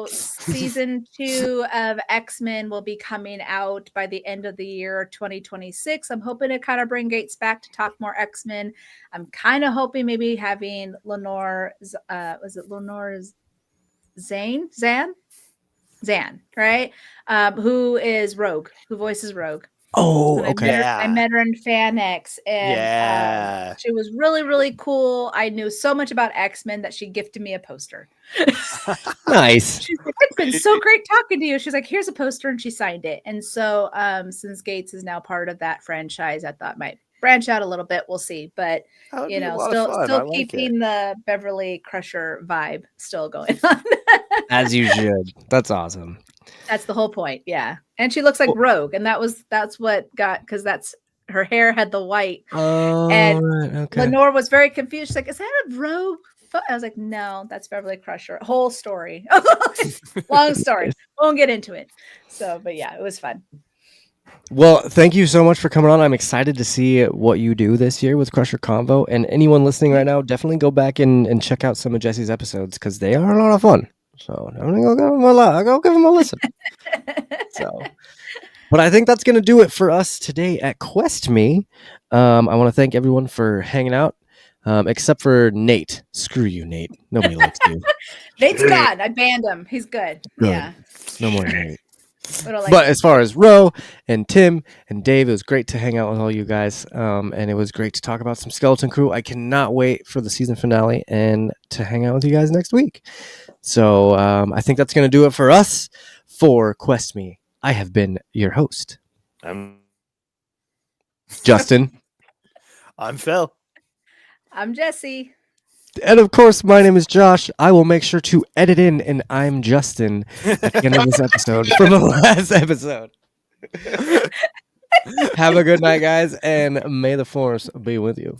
Speaker 4: season 2 of X-Men will be coming out by the end of the year 2026, I'm hoping to kind of bring Gates back to talk more X-Men. I'm kind of hoping maybe having Lenore, was it Lenore Zan, right? Who is Rogue, who voices Rogue.
Speaker 1: Oh,
Speaker 4: And
Speaker 1: okay.
Speaker 4: I met her in FanX, and
Speaker 2: Yeah.
Speaker 4: she was really, really cool. I knew so much about X-Men that she gifted me a poster.
Speaker 1: Nice.
Speaker 4: She's like, it's been so great talking to you. She's like, here's a poster, and she signed it. And so since Gates is now part of that franchise, I thought might branch out a little bit. We'll see. But
Speaker 2: That would
Speaker 4: you
Speaker 2: be a
Speaker 4: know,
Speaker 2: lot of fun. I
Speaker 4: still
Speaker 2: like it.
Speaker 4: keeping the Beverly Crusher vibe still going on.
Speaker 1: As you should. That's awesome.
Speaker 4: That's the whole point. Yeah. And she looks like Rogue. And that's what got, because that's her hair had the white.
Speaker 1: Oh,
Speaker 4: And
Speaker 1: right, okay.
Speaker 4: Lenore was very confused. She's like, is that a Rogue? I was like, no, that's Beverly Crusher. Whole story. Long story. Won't get into it. So, but yeah, it was fun.
Speaker 1: Well, thank you so much for coming on. I'm excited to see what you do this year with Crusher Convo. And anyone listening right now, definitely go back and check out some of Jesse's episodes because they are a lot of fun. So I'm gonna go give them a listen. So, but I think that's gonna do it for us today at Quest Me. I want to thank everyone for hanging out, except for Nate. Screw you, Nate. Nobody likes you.
Speaker 4: Nate's gone. I banned him. He's good.
Speaker 1: Good.
Speaker 4: Yeah.
Speaker 1: No more Nate.
Speaker 4: We don't like
Speaker 1: But as far as Ro and Tim and Dave, it was great to hang out with all you guys. And it was great to talk about some Skeleton Crew. I cannot wait for the season finale and to hang out with you guys next week. So I think that's going to do it for us for Quest Me. I have been your host, Justin.
Speaker 2: I'm Phil.
Speaker 4: I'm Jesse.
Speaker 1: And of course, my name is Josh. I will make sure to edit in and I'm Justin at the end of this episode from the last episode. Have a good night, guys, and may the force be with you.